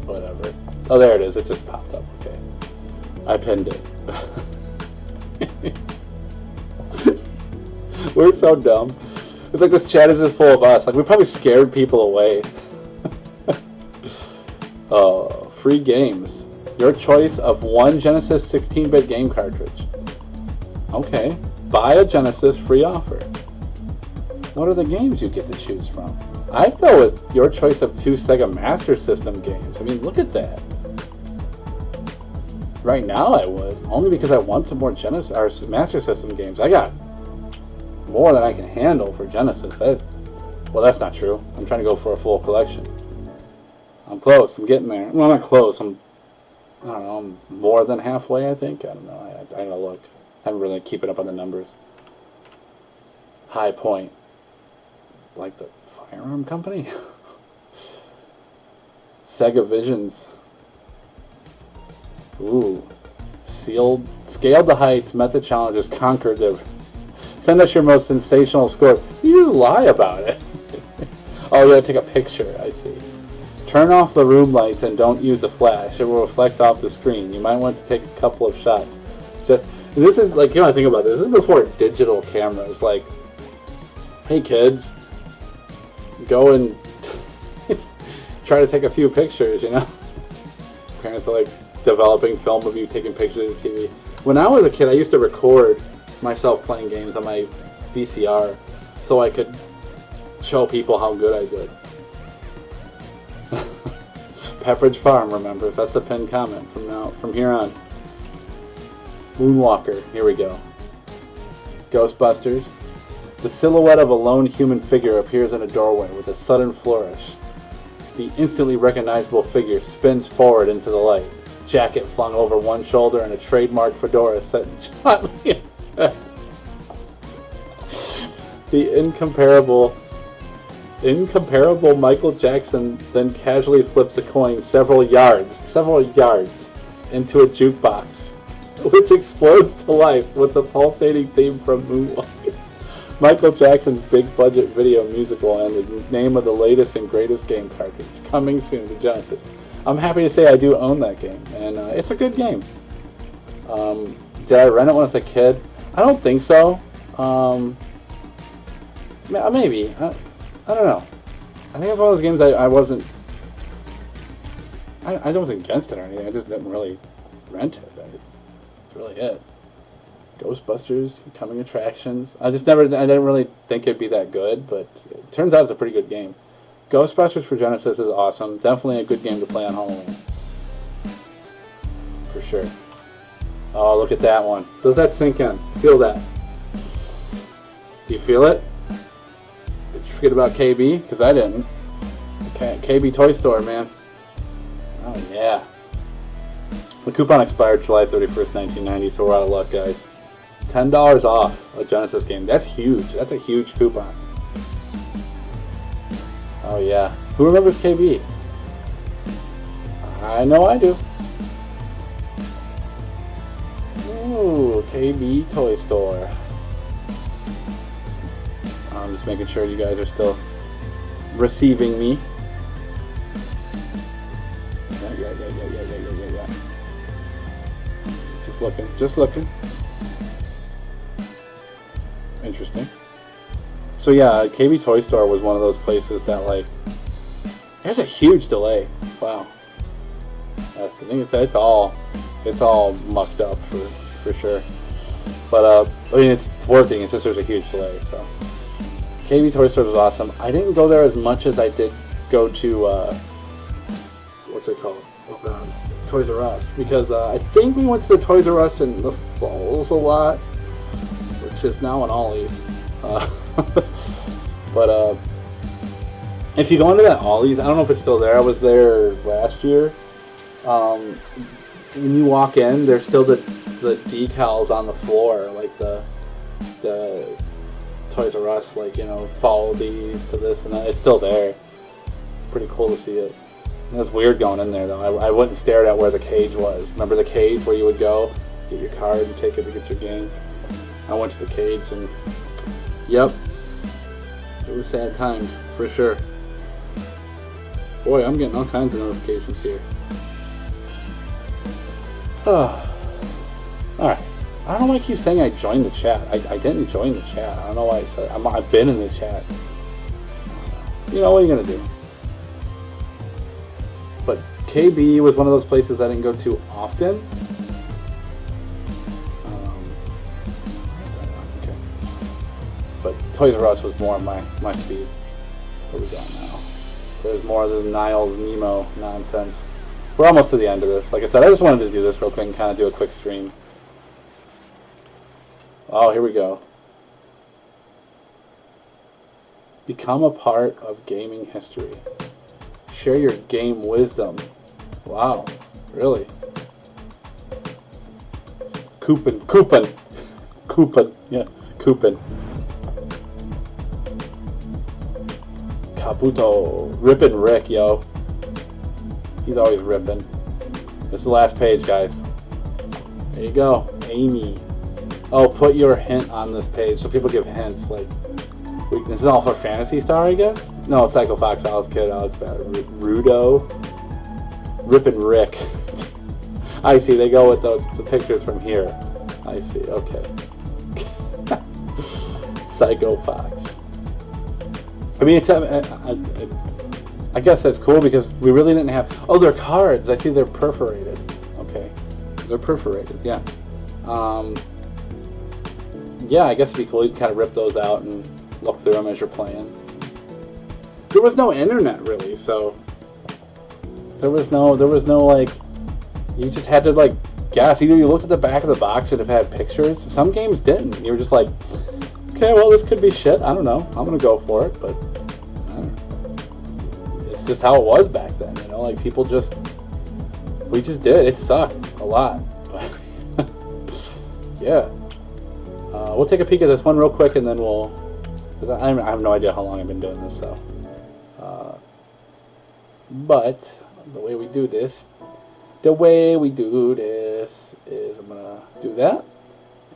Whatever. Oh, there it is. It just popped up. Okay. I pinned it. We're so dumb. It's like this chat is just full of us. Like, we probably scared people away. Free games. Your choice of one Genesis 16-bit game cartridge. Okay. Buy a Genesis free offer. What are the games you get to choose from? I'd go with your choice of 2 Sega Master System games. I mean, look at that. Right now I would. Only because I want some more Genesis or Master System games. I got more than I can handle for Genesis. Well, that's not true. I'm trying to go for a full collection. I'm close. I'm getting there. Well, I'm not close. I don't know. I'm more than halfway, I think. I don't know. I gotta look. I haven't really keeping up on the numbers. High Point. Like the firearm company? Sega Visions. Ooh. Scaled the heights, met the challenges, conquered the... Send us your most sensational score. You just lie about it. Oh, you gotta take a picture. I see. Turn off the room lights and don't use a flash. It will reflect off the screen. You might want to take a couple of shots. This is like, think about this. This is before digital cameras. Like, hey kids, go and try to take a few pictures, Parents are like developing film of you taking pictures of the TV. When I was a kid, I used to record myself playing games on my VCR so I could show people how good I did. Pepperidge Farm remembers. That's the pinned comment from here on. Moonwalker. Here we go. Ghostbusters. The silhouette of a lone human figure appears in a doorway with a sudden flourish. The instantly recognizable figure spins forward into the light. Jacket flung over one shoulder and a trademark fedora set in The incomparable Michael Jackson then casually flips a coin several yards into a jukebox. which explodes to life with the pulsating theme from Moonwalker. Michael Jackson's big budget video musical and the name of the latest and greatest game cartridge, coming soon to Genesis. I'm happy to say I do own that game, and it's a good game. Did I rent it when I was a kid? I don't think so. Maybe. I don't know. I think it's one of those games I wasn't... I wasn't against it or anything. I just didn't really rent it. That's really it. Ghostbusters, coming attractions. I didn't really think it'd be that good, but it turns out it's a pretty good game. Ghostbusters for Genesis is awesome. Definitely a good game to play on Halloween. For sure. Oh, look at that one. Does that sink in? Feel that. Do you feel it? Did you forget about KB? Because I didn't. Okay, KB Toy Store, man. Oh, yeah. The coupon expired July 31st, 1990, so we're out of luck, guys. $10 off a Genesis game. That's huge. That's a huge coupon. Oh, yeah. Who remembers KB? I know I do. Ooh, KB Toy Store. I'm just making sure you guys are still receiving me. Yeah. Just looking. Interesting. So yeah, KB Toy Store was one of those places that, like, there's a huge delay. Wow. I think it's all mucked up for sure. But I mean, it's working. It's just there's a huge delay. So KB Toy Store was awesome. I didn't go there as much as I did go to what's it called? Toys R Us, because I think we went to the Toys R Us in the Falls a lot, which is now an Ollie's. But if you go into that Ollie's, I don't know if it's still there. I was there last year. When you walk in, there's still the decals on the floor, like the Toys R Us, like, you know, follow these to this and that. It's still there. It's pretty cool to see it. It was weird going in there, though. I went and stared at where the cage was. Remember the cage where you would go, get your card and take it to get your game? I went to the cage and, yep, it was sad times, for sure. Boy, I'm getting all kinds of notifications here. Oh. Alright. I don't know why I keep saying I joined the chat. I didn't join the chat. I don't know why I said I've been in the chat. You know, what are you going to do? But KB was one of those places I didn't go to often. Okay. But Toys R Us was more my speed. What we got now? There's more of the Niles Nemo nonsense. We're almost to the end of this. Like I said, I just wanted to do this real quick and kind of do a quick stream. Oh, here we go. Become a part of gaming history. Share your game wisdom. Wow, really? Coupon, yeah, coupon. Caputo, rippin' Rick, yo. He's always ripping. This is the last page, guys. There you go, Amy. Oh, put your hint on this page so people give hints. Like, this is all for Phantasy Star, I guess. No, Psycho Fox, Alice Kid, Alex Bad, Rudo, Rippin' Rick. I see. They go with the pictures from here. I see. Okay. Psycho Fox. I mean, it's. I guess that's cool because we really didn't have. Oh, they're cards. I see they're perforated. Okay, they're perforated. Yeah. Yeah, I guess it'd be cool. You'd kind of rip those out and look through them as you're playing. There was no internet really, so there was no like, you just had to like guess. Either you looked at the back of the box and it had pictures. Some games didn't. You were just like, okay, well, this could be shit. I don't know. I'm gonna go for it, but it's just how it was back then. You know, like we just did. It sucked a lot, but yeah. We'll take a peek at this one real quick, and then we'll. Cause I have no idea how long I've been doing this, so. But the way we do this The way we do this is I'm gonna do that,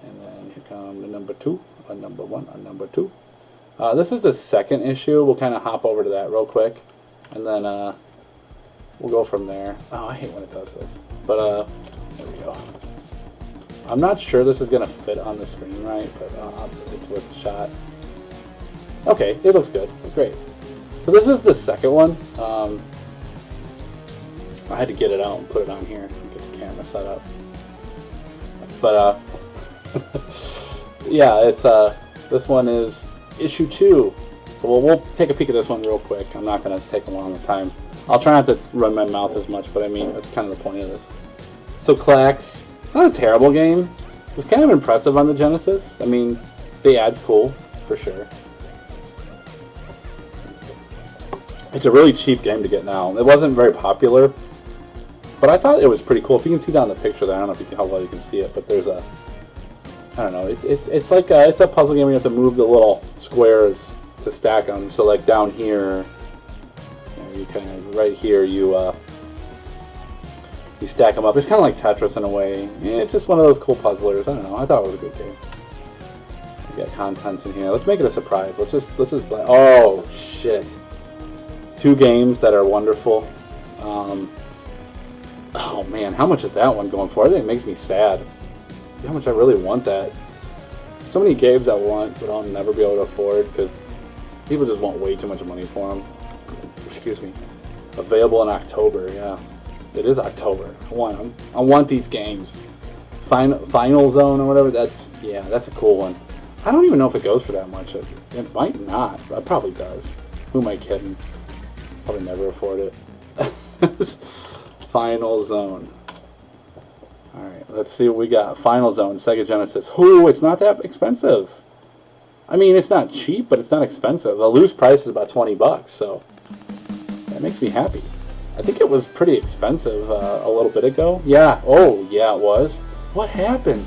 and then here come the number 2, or number 1, or number 2. This is the second issue. We'll kind of hop over to that real quick, and then we'll go from there. Oh, I hate when it does this, but there we go. I'm not sure this is gonna fit on the screen right, but it's worth a shot. Okay, it looks good. Great. So this is the second one. I had to get it out and put it on here and get the camera set up. But yeah, it's this one is issue 2. So we'll take a peek at this one real quick. I'm not going to take a long time. I'll try not to run my mouth as much, but I mean that's kind of the point of this. So Clax, it's not a terrible game. It was kind of impressive on the Genesis. I mean, the ad's cool for sure. It's a really cheap game to get now. It wasn't very popular, but I thought it was pretty cool. If you can see down the picture there, I don't know if you can, how well you can see it, but there's a, I don't know, it's like it's a puzzle game where you have to move the little squares to stack them. So like down here, you kind of, right here, you stack them up. It's kind of like Tetris in a way. It's just one of those cool puzzlers. I don't know, I thought it was a good game. We got contents in here. Let's make it a surprise. Let's just play. Oh, shit. 2 games that are wonderful. Oh man, how much is that one going for? I think it makes me sad. How much I really want that. So many games I want, but I'll never be able to afford because people just want way too much money for them. Excuse me. Available in October, yeah. It is October. I want these games. Final Zone or whatever, that's a cool one. I don't even know if it goes for that much. It might not. It probably does. Who am I kidding? Probably never afford it. Final Zone. Alright, let's see what we got. Final Zone, Sega Genesis. Ooh, it's not that expensive. I mean, it's not cheap, but it's not expensive. The loose price is about 20 bucks, so that makes me happy. I think it was pretty expensive a little bit ago. Yeah, oh, yeah, it was. What happened?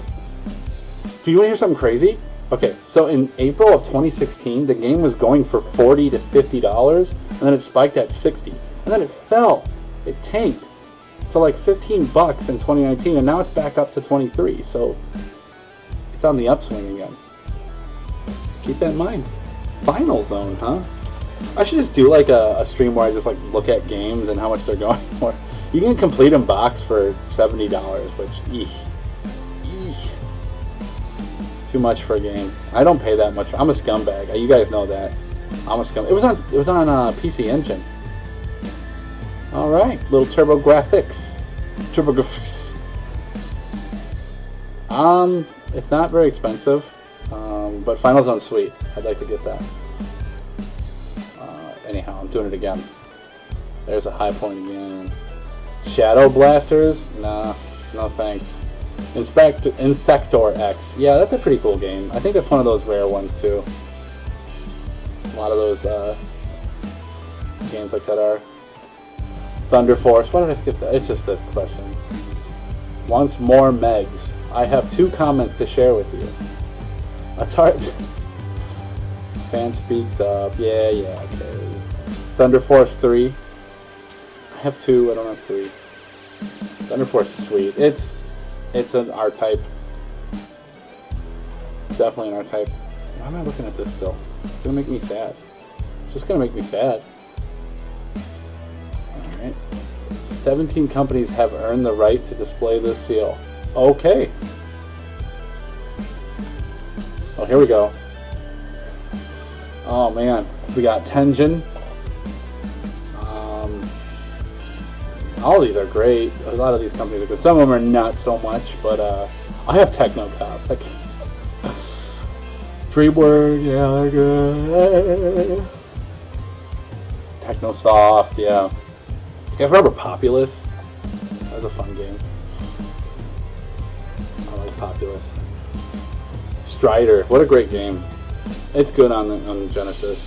Do you want to hear something crazy? Okay, so in April of 2016, the game was going for $40 to $50, and then it spiked at 60, and then it fell. It tanked for like 15 bucks in 2019, and now it's back up to 23. So it's on the upswing again. Keep that in mind. Final Zone, huh? I should just do like a stream where I just like look at games and how much they're going for. You can complete them box for $70, which eesh. Too much for a game. I don't pay that much. I'm a scumbag. You guys know that. I'm a scumbag. It was on PC Engine. All right, little TurboGrafx. TurboGrafx. It's not very expensive, but Final Zone's sweet. I'd like to get that. Anyhow, I'm doing it again. There's a high point again. Shadow Blasters? Nah, no thanks. Insector X. Yeah, that's a pretty cool game. I think that's one of those rare ones too. A lot of those games like that are. Thunder Force. Why did I skip that? It's just a question. Once more, Megs. I have 2 comments to share with you. That's hard. Fan speaks up. Yeah, okay. Thunder Force 3. I have 2. I don't have 3. Thunder Force is sweet. It's an R-Type. Definitely an R-Type. Why am I looking at this still? It's gonna make me sad. It's just gonna make me sad. Alright. 17 companies have earned the right to display this seal. Okay. Oh, here we go. Oh man. We got Tenjin. All of these are great. A lot of these companies are good. Some of them are not so much, but I have Technocop. Like, Freeword, yeah, they're good. Technosoft, yeah. You ever remember Populous? That was a fun game. I like Populous. Strider, what a great game. It's good on the Genesis.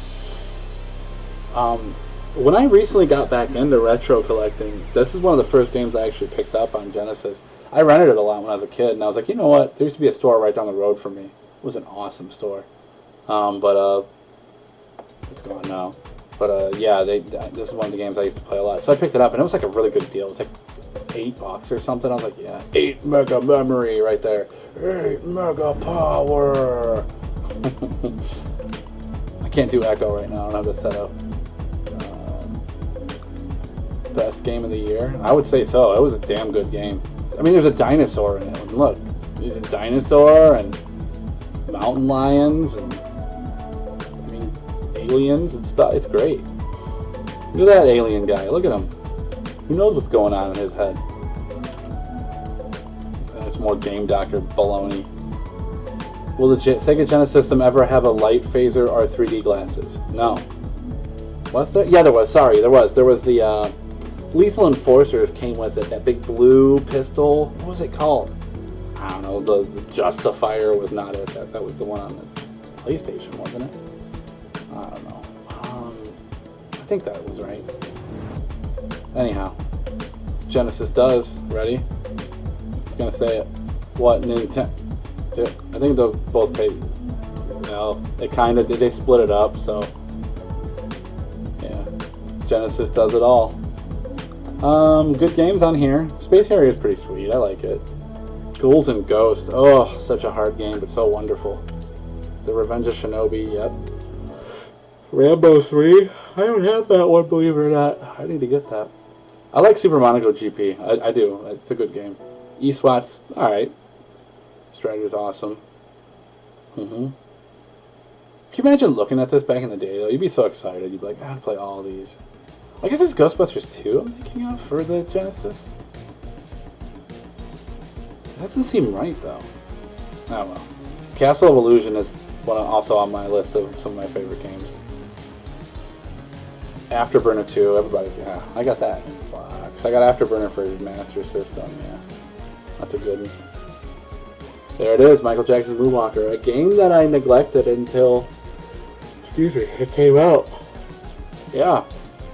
When I recently got back into retro collecting, this is one of the first games I actually picked up on Genesis. I rented it a lot when I was a kid, and I was like, you know what? There used to be a store right down the road from me. It was an awesome store. But it's gone now. But yeah, this is one of the games I used to play a lot. So I picked it up, and it was like a really good deal. It was like $8 or something. I was like, yeah, 8 mega memory right there. 8 mega power. I can't do echo right now. I don't have that set up. Best game of the year? I would say so. It was a damn good game. I mean, there's a dinosaur in it. And look, there's a dinosaur and mountain lions and I mean aliens and stuff. It's great. Look at that alien guy. Look at him. Who knows what's going on in his head? It's more Game Doctor baloney. Will the Sega Genesis system ever have a light phaser or 3D glasses? No. Was there? Yeah, there was. Sorry, there was. There was the Lethal Enforcers came with it. That big blue pistol. What was it called? I don't know. The Justifier was not it. That was the one on the PlayStation, wasn't it? I don't know. I think that was right. Anyhow, Genesis does. Ready? It's gonna say it. What Nintendo? I think they'll both pay. Well, they kind of did. They split it up, so yeah. Genesis does it all. Good games on here. Space Harrier is pretty sweet. I like it. Ghouls and Ghosts. Oh, such a hard game, but so wonderful. The Revenge of Shinobi. Yep. Rambo 3. I don't have that one, believe it or not. I need to get that. I like Super Monaco GP. I do. It's a good game. eSWAT's alright. Strider's awesome. Can you imagine looking at this back in the day, though? You'd be so excited. You'd be like, I gotta play all these. I guess it's Ghostbusters 2 I'm thinking of for the Genesis. That doesn't seem right, though. Oh well. Castle of Illusion is also on my list of some of my favorite games. Afterburner 2, everybody's, yeah, I got that in the box. I got Afterburner for his Master System, yeah. That's a good one. There it is, Michael Jackson's Moonwalker, a game that I neglected until, excuse me, it came out. Yeah.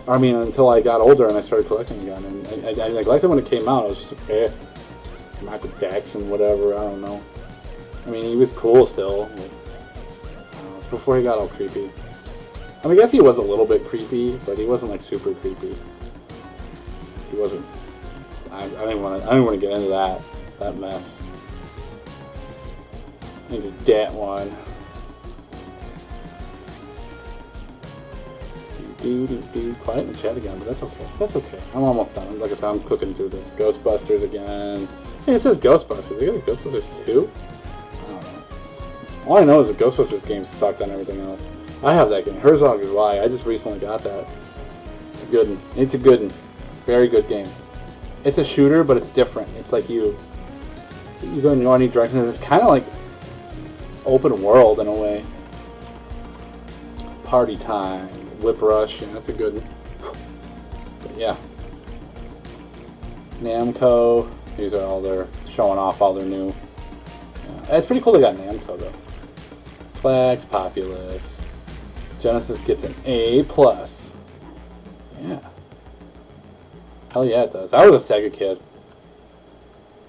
I mean, until I got older and I started collecting again. And I neglected when it came out. I was just like, Michael Jackson, whatever, I don't know. I mean, he was cool still. But, before he got all creepy. I mean, I guess he was a little bit creepy, but he wasn't like super creepy. He wasn't. I didn't want to get into that mess. Into that one. Quiet in the chat again, but that's okay. That's okay. I'm almost done. Like I said, I'm cooking through this. Ghostbusters again. Hey, it says Ghostbusters. They got a Ghostbusters 2? I don't know. All I know is the Ghostbusters game sucked on everything else. I have that game. Herzog is why. I just recently got that. It's a good one. It's a good one. Very good game. It's a shooter, but it's different. It's like you go in any direction. It's kind of like open world in a way. Party Time. Whip Rush, yeah, that's a good one. But yeah. Namco, these are all their, showing off all their new. Yeah. It's pretty cool they got Namco though. Plex, Populous. Genesis gets an A+. Yeah. Hell yeah it does. I was a Sega kid.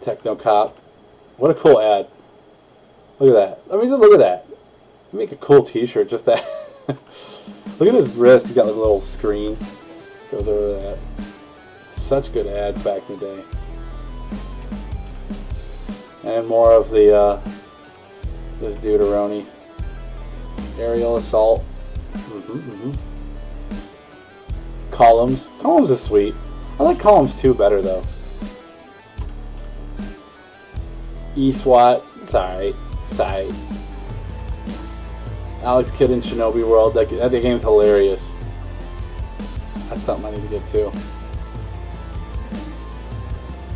Techno Cop. What a cool ad. Look at that. I mean, just look at that. Make a cool t-shirt, just that. Look at his wrist, he's got like a little screen. Goes over that. Such good ads back in the day. And more of the, this dude-a-roni. Aerial Assault. Columns. Columns is sweet. I like Columns 2 better, though. eSWAT. It's alright. It's alright. Alex Kidd in Shinobi World. That game's hilarious. That's something I need to get to.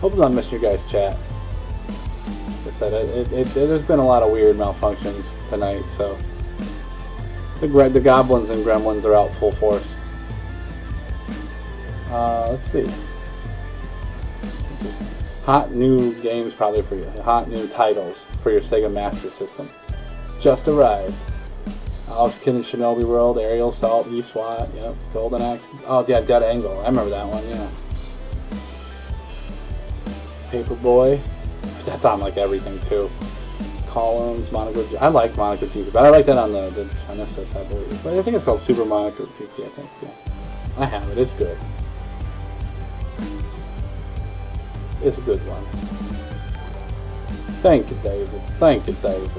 Hope I'm not missing your guys' chat. Like I said, there's been a lot of weird malfunctions tonight, so the goblins and gremlins are out full force. Let's see. Hot new games probably for you. Hot new titles for your Sega Master System. Just arrived. Alex Kidd in Shinobi World, Aerial Assault, eSWAT, yep, Golden Axe. Oh yeah, Dead Angle. I remember that one, yeah. Paperboy. That's on like everything too. Columns, Monaco. I like Monaco GP, but I like that on the Genesis, I believe. But I think it's called Super Monaco GP, I think. Yeah. I have it. It's good. It's a good one. Thank you, David. Thank you, David.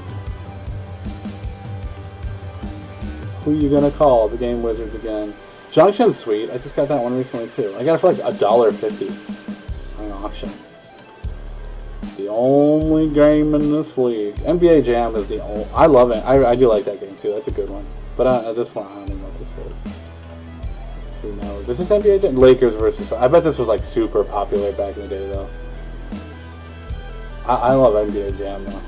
Who you gonna call? The Game Wizards again. Junction's sweet. I just got that one recently too. I got it for like $1.50 on an auction. The only game in this league. NBA Jam is the only. I love it. I do like that game too. That's a good one. But this one, I don't even know what this is. Who knows? Is this NBA Jam? Lakers versus. I bet this was like super popular back in the day though. I love NBA Jam though.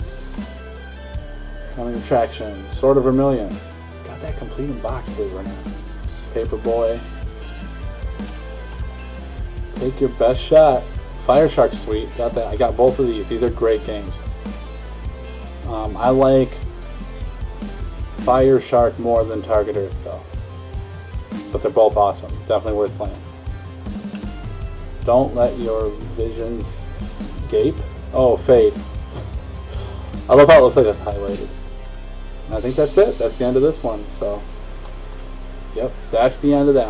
Coming attraction. Sword of Vermilion. Got that complete in box, believe it or not. Paperboy. Take your best shot. Fire Shark sweet. Got that. I got both of these. These are great games. I like Fire Shark more than Target Earth though. But they're both awesome. Definitely worth playing. Don't let your visions gape. Oh, fade. I love how it looks like it's highlighted. And I think that's it. That's the end of this one. So, yep, that's the end of that.